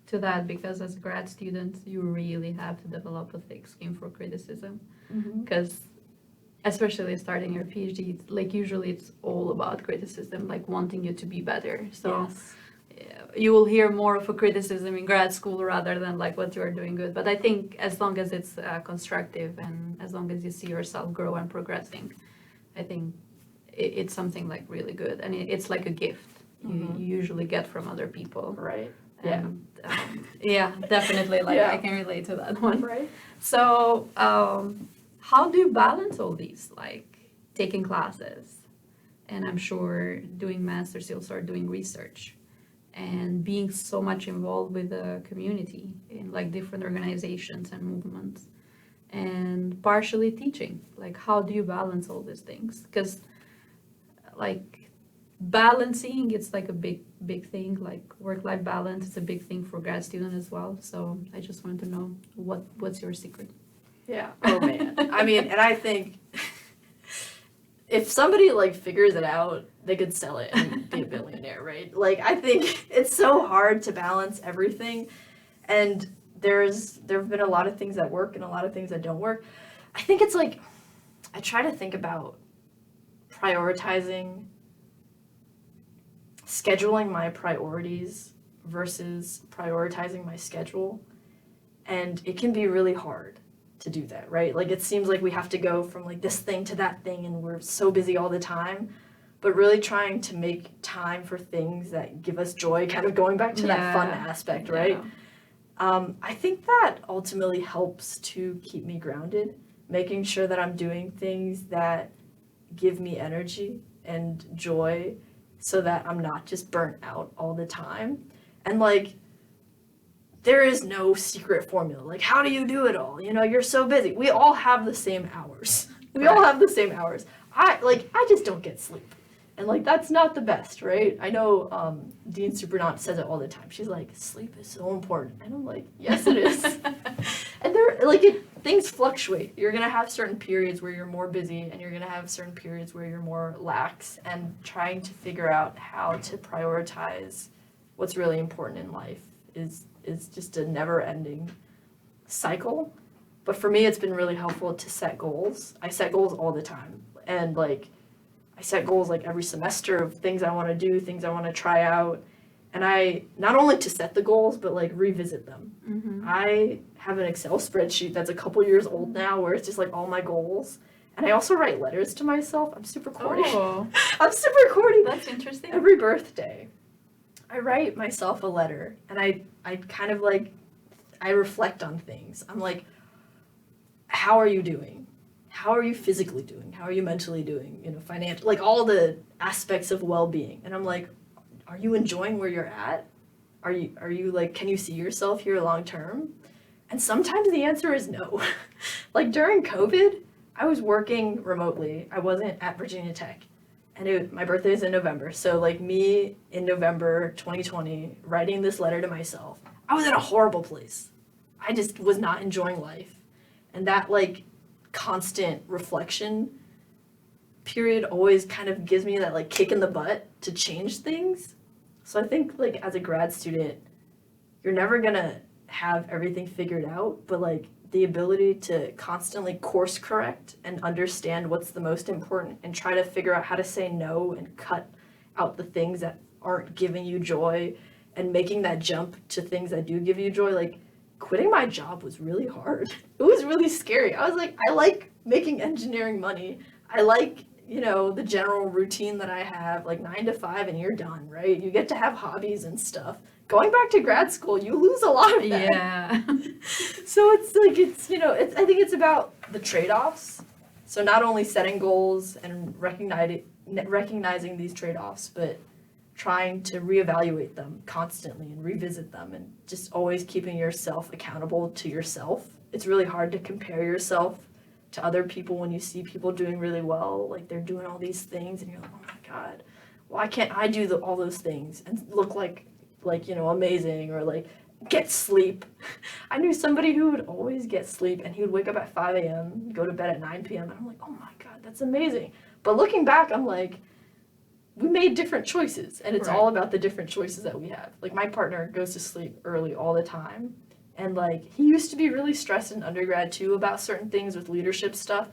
to that, because as grad students you really have to develop a thick skin for criticism, because especially starting your PhD, like usually it's all about criticism, like wanting you to be better. So you will hear more of a criticism in grad school rather than like what you are doing good. But I think as long as it's constructive, and as long as you see yourself grow and progressing, I think it's something like really good, and it's like a gift you usually get from other people. Right. And, yeah, definitely. Like I can relate to that one. Right. So, how do you balance all these, like taking classes, and I'm sure doing masters, you also are doing research, and being so much involved with the community in like different organizations and movements, and partially teaching? Like, how do you balance all these things? Because, like, balancing, it's like a big thing. Like work-life balance is a big thing for grad student as well. So I just want to know what's your secret. Yeah. Oh man. I mean, and I think if somebody like figures it out, they could sell it and be a billionaire, right? Like, I think it's so hard to balance everything, and there have been a lot of things that work and a lot of things that don't work. I think it's like, I try to think about scheduling my priorities versus prioritizing my schedule. And it can be really hard to do that, right? Like, it seems like we have to go from like this thing to that thing, and we're so busy all the time, but really trying to make time for things that give us joy, kind of going back to that fun aspect, right? I think that ultimately helps to keep me grounded, making sure that I'm doing things that give me energy and joy, so that I'm not just burnt out all the time. And like, there is no secret formula. Like, how do you do it all? You know, you're so busy. We all have the same hours. I just don't get sleep. And like, that's not the best, right? I know Dean Supernaut says it all the time. She's like, sleep is so important. And I'm like, yes, it is. And things fluctuate. You're going to have certain periods where you're more busy, and you're going to have certain periods where you're more lax, and trying to figure out how to prioritize what's really important in life is just a never-ending cycle. But for me, it's been really helpful to set goals. I set goals all the time. And like, I set goals like every semester of things I want to do, things I want to try out. And I, not only to set the goals, but like revisit them. Mm-hmm. I have an Excel spreadsheet that's a couple years old now where it's just like all my goals. And I also write letters to myself. I'm super corny. Oh, I'm super corny. that's interesting. Every birthday, I write myself a letter, and I kind of like, I reflect on things. I'm like, how are you doing? How are you physically doing? How are you mentally doing? You know, financial, like all the aspects of well-being. And I'm like, are you enjoying where you're at? Are you like, can you see yourself here long term? And sometimes the answer is no. Like during COVID, I was working remotely. I wasn't at Virginia Tech. And my birthday is in November. So like me in November 2020, writing this letter to myself, I was in a horrible place. I just was not enjoying life. And that like constant reflection period always kind of gives me that like kick in the butt to change things. So I think like as a grad student, you're never gonna have everything figured out, but like the ability to constantly course correct and understand what's the most important and try to figure out how to say no and cut out the things that aren't giving you joy and making that jump to things that do give you joy. Like quitting my job was really hard. It was really scary. I was like, I like making engineering money. I like, you know, the general routine that I have, like 9 to 5 and you're done, right? You get to have hobbies and stuff. Going back to grad school, you lose a lot of that. Yeah. So it's like, it's, you know, I think it's about the trade-offs. So not only setting goals and recognizing these trade-offs, but trying to reevaluate them constantly and revisit them and just always keeping yourself accountable to yourself. It's really hard to compare yourself to other people when you see people doing really well, like they're doing all these things and you're like, oh my God, why can't I do all those things and look like, you know, amazing or like get sleep. I knew somebody who would always get sleep and he would wake up at 5 a.m., go to bed at 9 p.m. and I'm like, oh my God, that's amazing. But looking back, I'm like, we made different choices and it's all about the different choices that we have. Like my partner goes to sleep early all the time. And like he used to be really stressed in undergrad too about certain things with leadership stuff.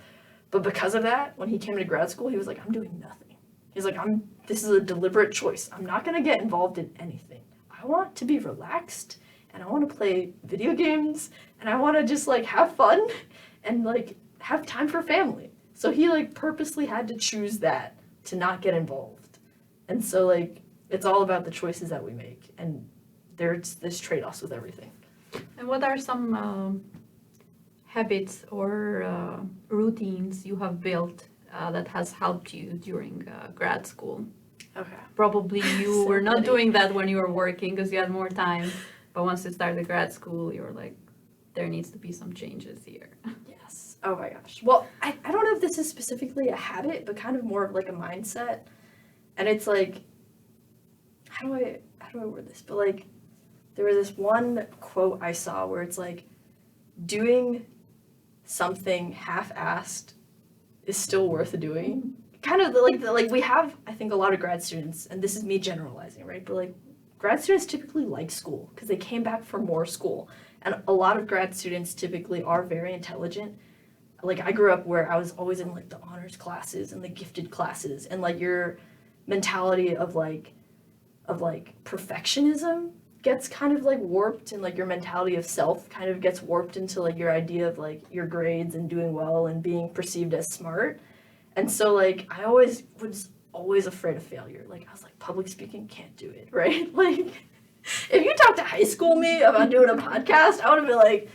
But because of that, when he came to grad school, he was like, I'm doing nothing. He's like, this is a deliberate choice. I'm not gonna get involved in anything. I want to be relaxed and I want to play video games and I want to just like have fun and like have time for family. So he like purposely had to choose that to not get involved. And so like it's all about the choices that we make and there's this trade-offs with everything. And what are some habits or routines you have built that has helped you during grad school? Okay. Probably you So were not many. doing that when you were working because you had more time. But once you started grad school, you were like, there needs to be some changes here. Yes. Oh my gosh. Well, I don't know if this is specifically a habit, but kind of more of like a mindset. And it's like, how do I word this? But like, there was this one quote I saw where it's like, doing something half-assed is still worth doing. Kind of like we have, I think, a lot of grad students, and this is me generalizing, right? But like, grad students typically like school because they came back for more school. And a lot of grad students typically are very intelligent. Like I grew up where I was always in like the honors classes and the gifted classes and like your mentality of like perfectionism gets kind of like warped and like your mentality of self kind of gets warped into like your idea of like your grades and doing well and being perceived as smart. And so like I was always afraid of failure. Like I was like, public speaking, can't do it, right? Like if you talk to high school me about doing a podcast, I would have been like,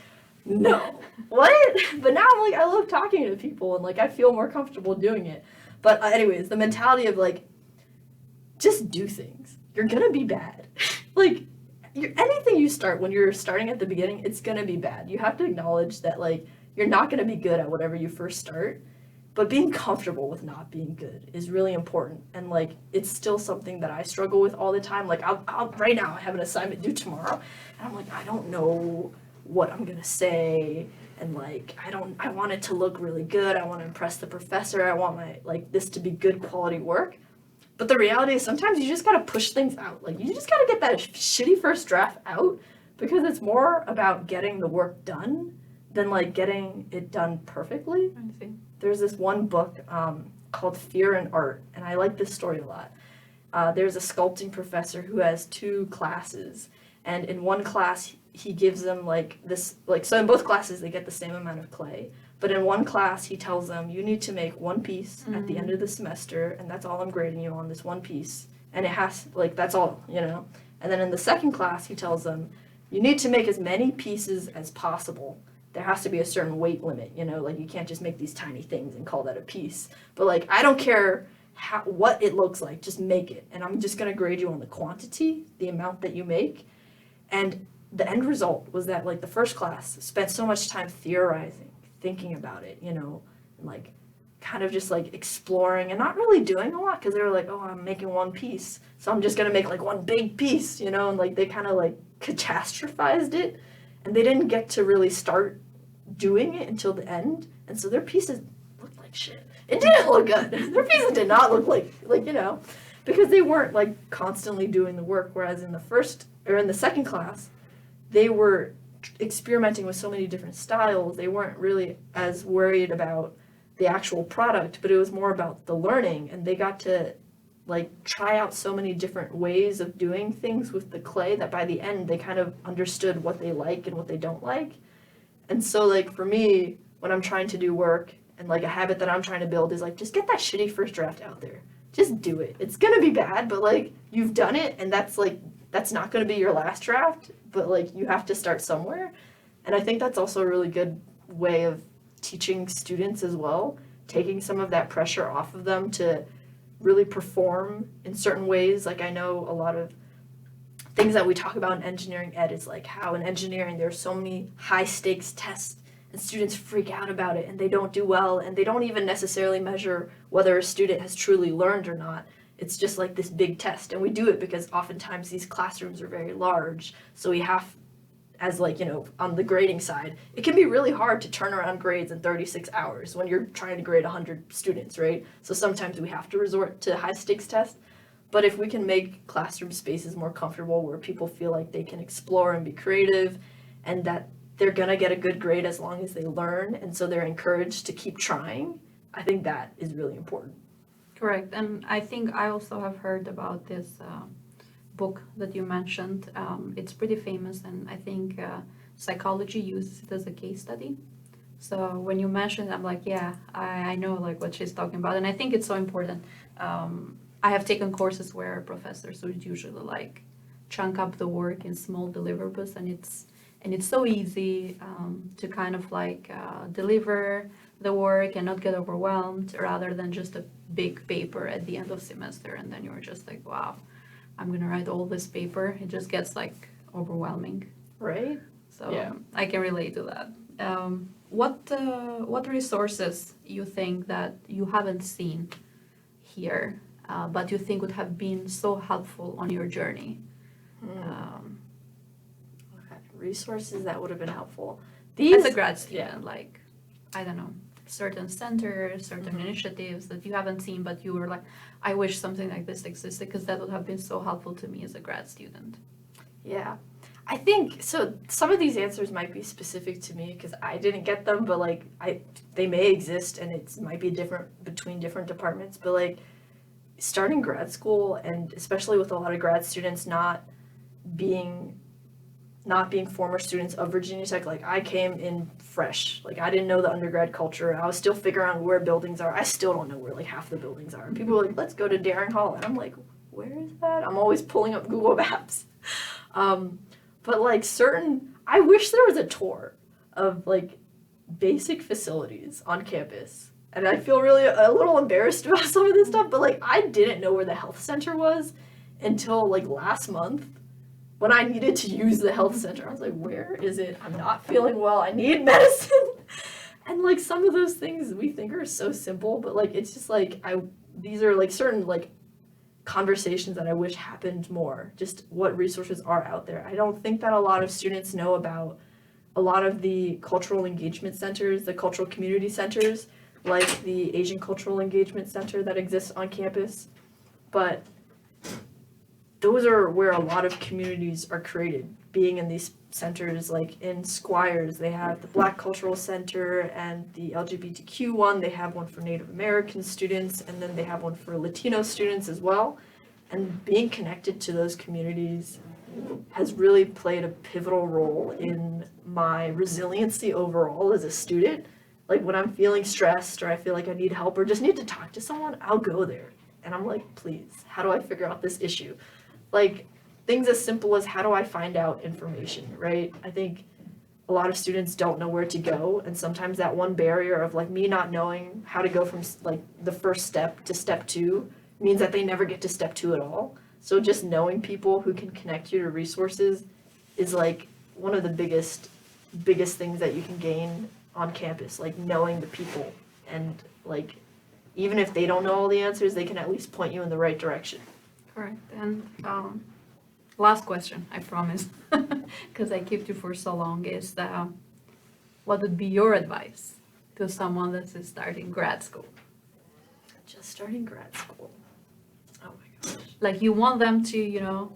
no, what? But now I'm like, I love talking to people and like I feel more comfortable doing it. But anyways, the mentality of like, just do things. You're gonna be bad. Like anything you start when you're starting at the beginning, it's gonna be bad. You have to acknowledge that like you're not gonna be good at whatever you first start. But being comfortable with not being good is really important. And like, it's still something that I struggle with all the time. Like I'll right now I have an assignment due tomorrow and I'm like, I don't know what I'm gonna say. And like, I want it to look really good. I want to impress the professor. I want this to be good quality work. But the reality is sometimes you just gotta push things out. Like you just gotta get that shitty first draft out because it's more about getting the work done than like getting it done perfectly. I see. There's this one book called Fear and Art, and I like this story a lot. there's a sculpting professor who has 2 classes, and in one class he gives them like this, like, so in both classes they get the same amount of clay, but in one class he tells them you need to make one piece at the end of the semester, and that's all I'm grading you on, this one piece, and it has, like, that's all, you know. And then in the second class he tells them you need to make as many pieces as possible. There has to be a certain weight limit, you know, like you can't just make these tiny things and call that a piece. But like, I don't care what it looks like, just make it. And I'm just gonna grade you on the quantity, the amount that you make. And the end result was that, like, the first class spent so much time theorizing, thinking about it, you know, and like kind of just like exploring and not really doing a lot, because they were like, oh, I'm making one piece, so I'm just gonna make like one big piece, you know, and like they kind of like catastrophized it, and they didn't get to really start doing it until the end, and so their pieces looked like shit. It didn't look good. Their pieces did not look like, you know, because they weren't like constantly doing the work, whereas in the second class they were experimenting with so many different styles. They weren't really as worried about the actual product, but it was more about the learning, and they got to like try out so many different ways of doing things with the clay that by the end they kind of understood what they like and what they don't like. And so like for me, when I'm trying to do work, and like a habit that I'm trying to build is like, just get that shitty first draft out there. Just do it. It's gonna be bad, but like you've done it, and that's not gonna be your last draft, but like you have to start somewhere. And I think that's also a really good way of teaching students as well, taking some of that pressure off of them to really perform in certain ways. Like I know a lot of things that we talk about in engineering ed is like how in engineering there's so many high stakes tests, and students freak out about it and they don't do well, and they don't even necessarily measure whether a student has truly learned or not. It's just like this big test, and we do it because oftentimes these classrooms are very large, so we have, as like, you know, on the grading side, it can be really hard to turn around grades in 36 hours when you're trying to grade 100 students, right? So sometimes we have to resort to high stakes tests. But if we can make classroom spaces more comfortable where people feel like they can explore and be creative, and that they're gonna get a good grade as long as they learn, and so they're encouraged to keep trying, I think that is really important. Correct. And I think I also have heard about this book that you mentioned. It's pretty famous, and I think psychology uses it as a case study. So when you mentioned it, I'm like, yeah, I know like what she's talking about, and I think it's so important. I have taken courses where professors would usually like chunk up the work in small deliverables, and it's so easy to kind of like deliver the work and not get overwhelmed, rather than just a big paper at the end of semester, and then you're just like, wow, I'm gonna write all this paper. It just gets like overwhelming, right? So yeah. I can relate to that. What resources you think that you haven't seen here, but you think would have been so helpful on your journey? Okay. Resources that would have been helpful. As a grad student, like, I don't know, certain centers, certain initiatives that you haven't seen, but you were like, I wish something like this existed, because that would have been so helpful to me as a grad student. Yeah. I think, so some of these answers might be specific to me because I didn't get them, but like, they may exist, and it might be different between different departments, but like, starting grad school, and especially with a lot of grad students not being former students of Virginia Tech, like I came in fresh, like I didn't know the undergrad culture. I was still figuring out where buildings are. I still don't know where like half the buildings are. And people are like, let's go to Daring Hall, and I'm like, where is that? I'm always pulling up Google Maps. But like I wish there was a tour of like basic facilities on campus. And I feel really a little embarrassed about some of this stuff, but like I didn't know where the health center was until like last month, when I needed to use the health center. I was like, where is it? I'm not feeling well. I need medicine. And like some of those things we think are so simple, but like it's just like these are like certain like conversations that I wish happened more. Just what resources are out there. I don't think that a lot of students know about a lot of the cultural engagement centers, the cultural community centers, like the Asian Cultural Engagement Center that exists on campus. But those are where a lot of communities are created, being in these centers. Like in Squires, they have the Black Cultural Center and the LGBTQ one. They have one for Native American students, and then they have one for Latino students as well. And being connected to those communities has really played a pivotal role in my resiliency overall as a student. Like when I'm feeling stressed or I feel like I need help or just need to talk to someone, I'll go there. And I'm like, please, how do I figure out this issue? Like things as simple as how do I find out information, right? I think a lot of students don't know where to go, and sometimes that one barrier of like me not knowing how to go from like the first step to step 2 means that they never get to step 2 at all. So just knowing people who can connect you to resources is like one of the biggest things that you can gain on campus, like knowing the people, and like even if they don't know all the answers, they can at least point you in the right direction. Correct. And last question, I promise, because I kept you for so long, is what would be your advice to someone that is starting grad school? Just starting grad school. Oh my gosh. Like you want them to,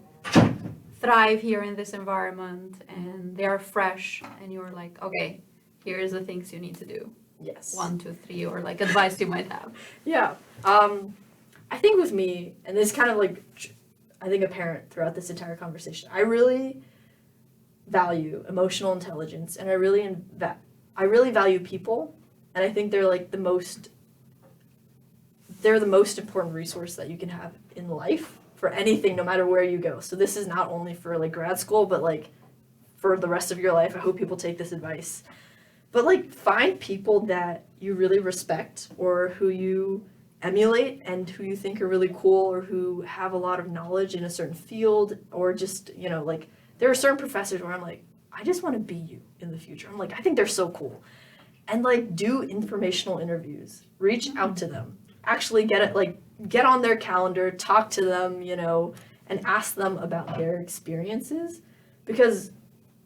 thrive here in this environment, and they are fresh, and you're like, okay, here's the things you need to do. Yes. 1, 2, 3, or like advice you might have. Yeah. I think with me, and this is kind of like, I think apparent throughout this entire conversation, I really value emotional intelligence, and I really value people, and I think they're like the most important resource that you can have in life for anything, no matter where you go. So this is not only for like grad school, but like for the rest of your life. I hope people take this advice. But like find people that you really respect or who you emulate and who you think are really cool or who have a lot of knowledge in a certain field, or just, like there are certain professors where I'm like, I just want to be you in the future. I'm like, I think they're so cool. And like do informational interviews, reach out to them, actually get on their calendar, talk to them, and ask them about their experiences, because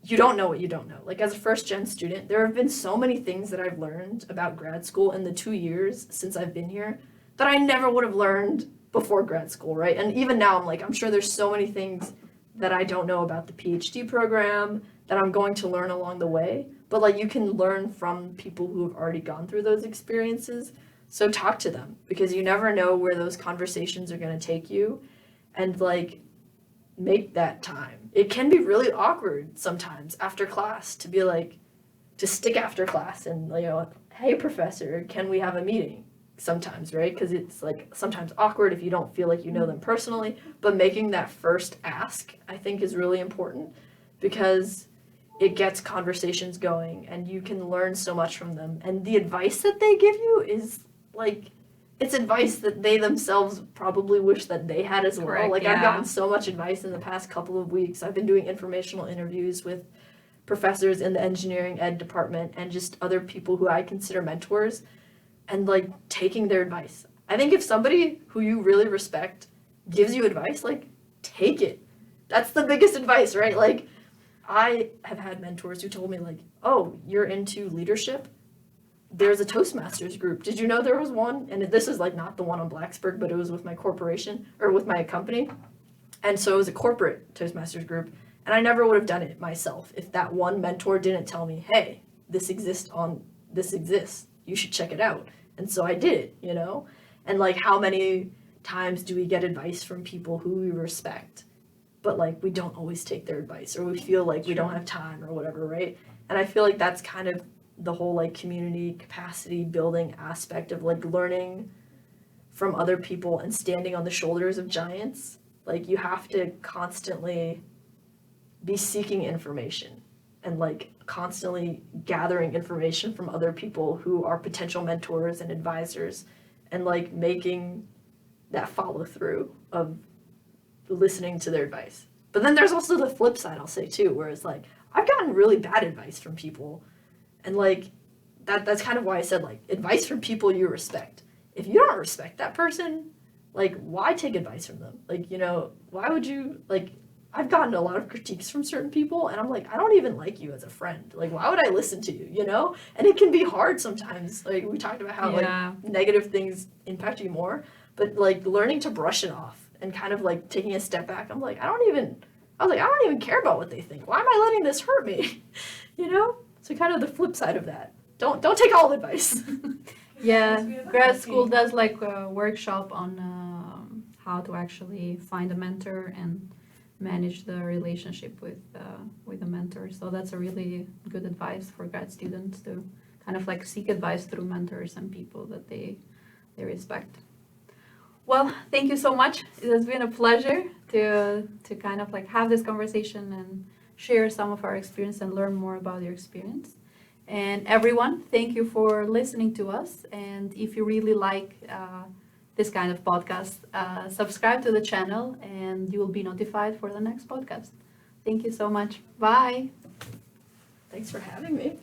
you don't know what you don't know. Like as a first gen student, there have been so many things that I've learned about grad school in the 2 years since I've been here that I never would have learned before grad school, right? And even now I'm like, I'm sure there's so many things that I don't know about the PhD program that I'm going to learn along the way. But like you can learn from people who have already gone through those experiences. So talk to them, because you never know where those conversations are going to take you, and like make that time. It can be really awkward sometimes after class to be like, to stick after class and, hey professor, can we have a meeting? Sometimes, right? Because it's like sometimes awkward if you don't feel like you know them personally, but making that first ask, I think, is really important, because it gets conversations going and you can learn so much from them. And the advice that they give you is like, it's advice that they themselves probably wish that they had as well. Correct, Like yeah. I've gotten so much advice in the past couple of weeks. I've been doing informational interviews with professors in the engineering ed department and just other people who I consider mentors, and like taking their advice. I think if somebody who you really respect gives you advice, like take it. That's the biggest advice, right? Like I have had mentors who told me like, oh, you're into leadership? There's a Toastmasters group. Did you know there was one? And this is like not the one on Blacksburg, but it was with my corporation or with my company. And so it was a corporate Toastmasters group. And I never would have done it myself if that one mentor didn't tell me, hey, this exists. You should check it out. And so I did it, And like how many times do we get advice from people who we respect, but like we don't always take their advice, or we feel like we don't have time or whatever, right? And I feel like that's kind of the whole like community capacity building aspect of like learning from other people and standing on the shoulders of giants. Like you have to constantly be seeking information and like constantly gathering information from other people who are potential mentors and advisors, and like making that follow through of listening to their advice. But then there's also the flip side, I'll say too, where it's like I've gotten really bad advice from people, and like that's kind of why I said like advice from people you respect. If you don't respect that person, like why take advice from them? Like, why would you, like I've gotten a lot of critiques from certain people, and I'm like, I don't even like you as a friend. Like, why would I listen to you, And it can be hard sometimes. Like, we talked about how, like, negative things impact you more. But, like, learning to brush it off and kind of, like, taking a step back, I was like, I don't even care about what they think. Why am I letting this hurt me? So kind of the flip side of that. Don't take all advice. Yeah, grad school does, like, a workshop on how to actually find a mentor and manage the relationship with a mentor. So that's a really good advice for grad students to kind of like seek advice through mentors and people that they respect. Well, thank you so much. It has been a pleasure to kind of like have this conversation and share some of our experience and learn more about your experience. And everyone, thank you for listening to us. And if you really like this kind of podcast, subscribe to the channel and you will be notified for the next podcast. Thank you so much. Bye. Thanks for having me.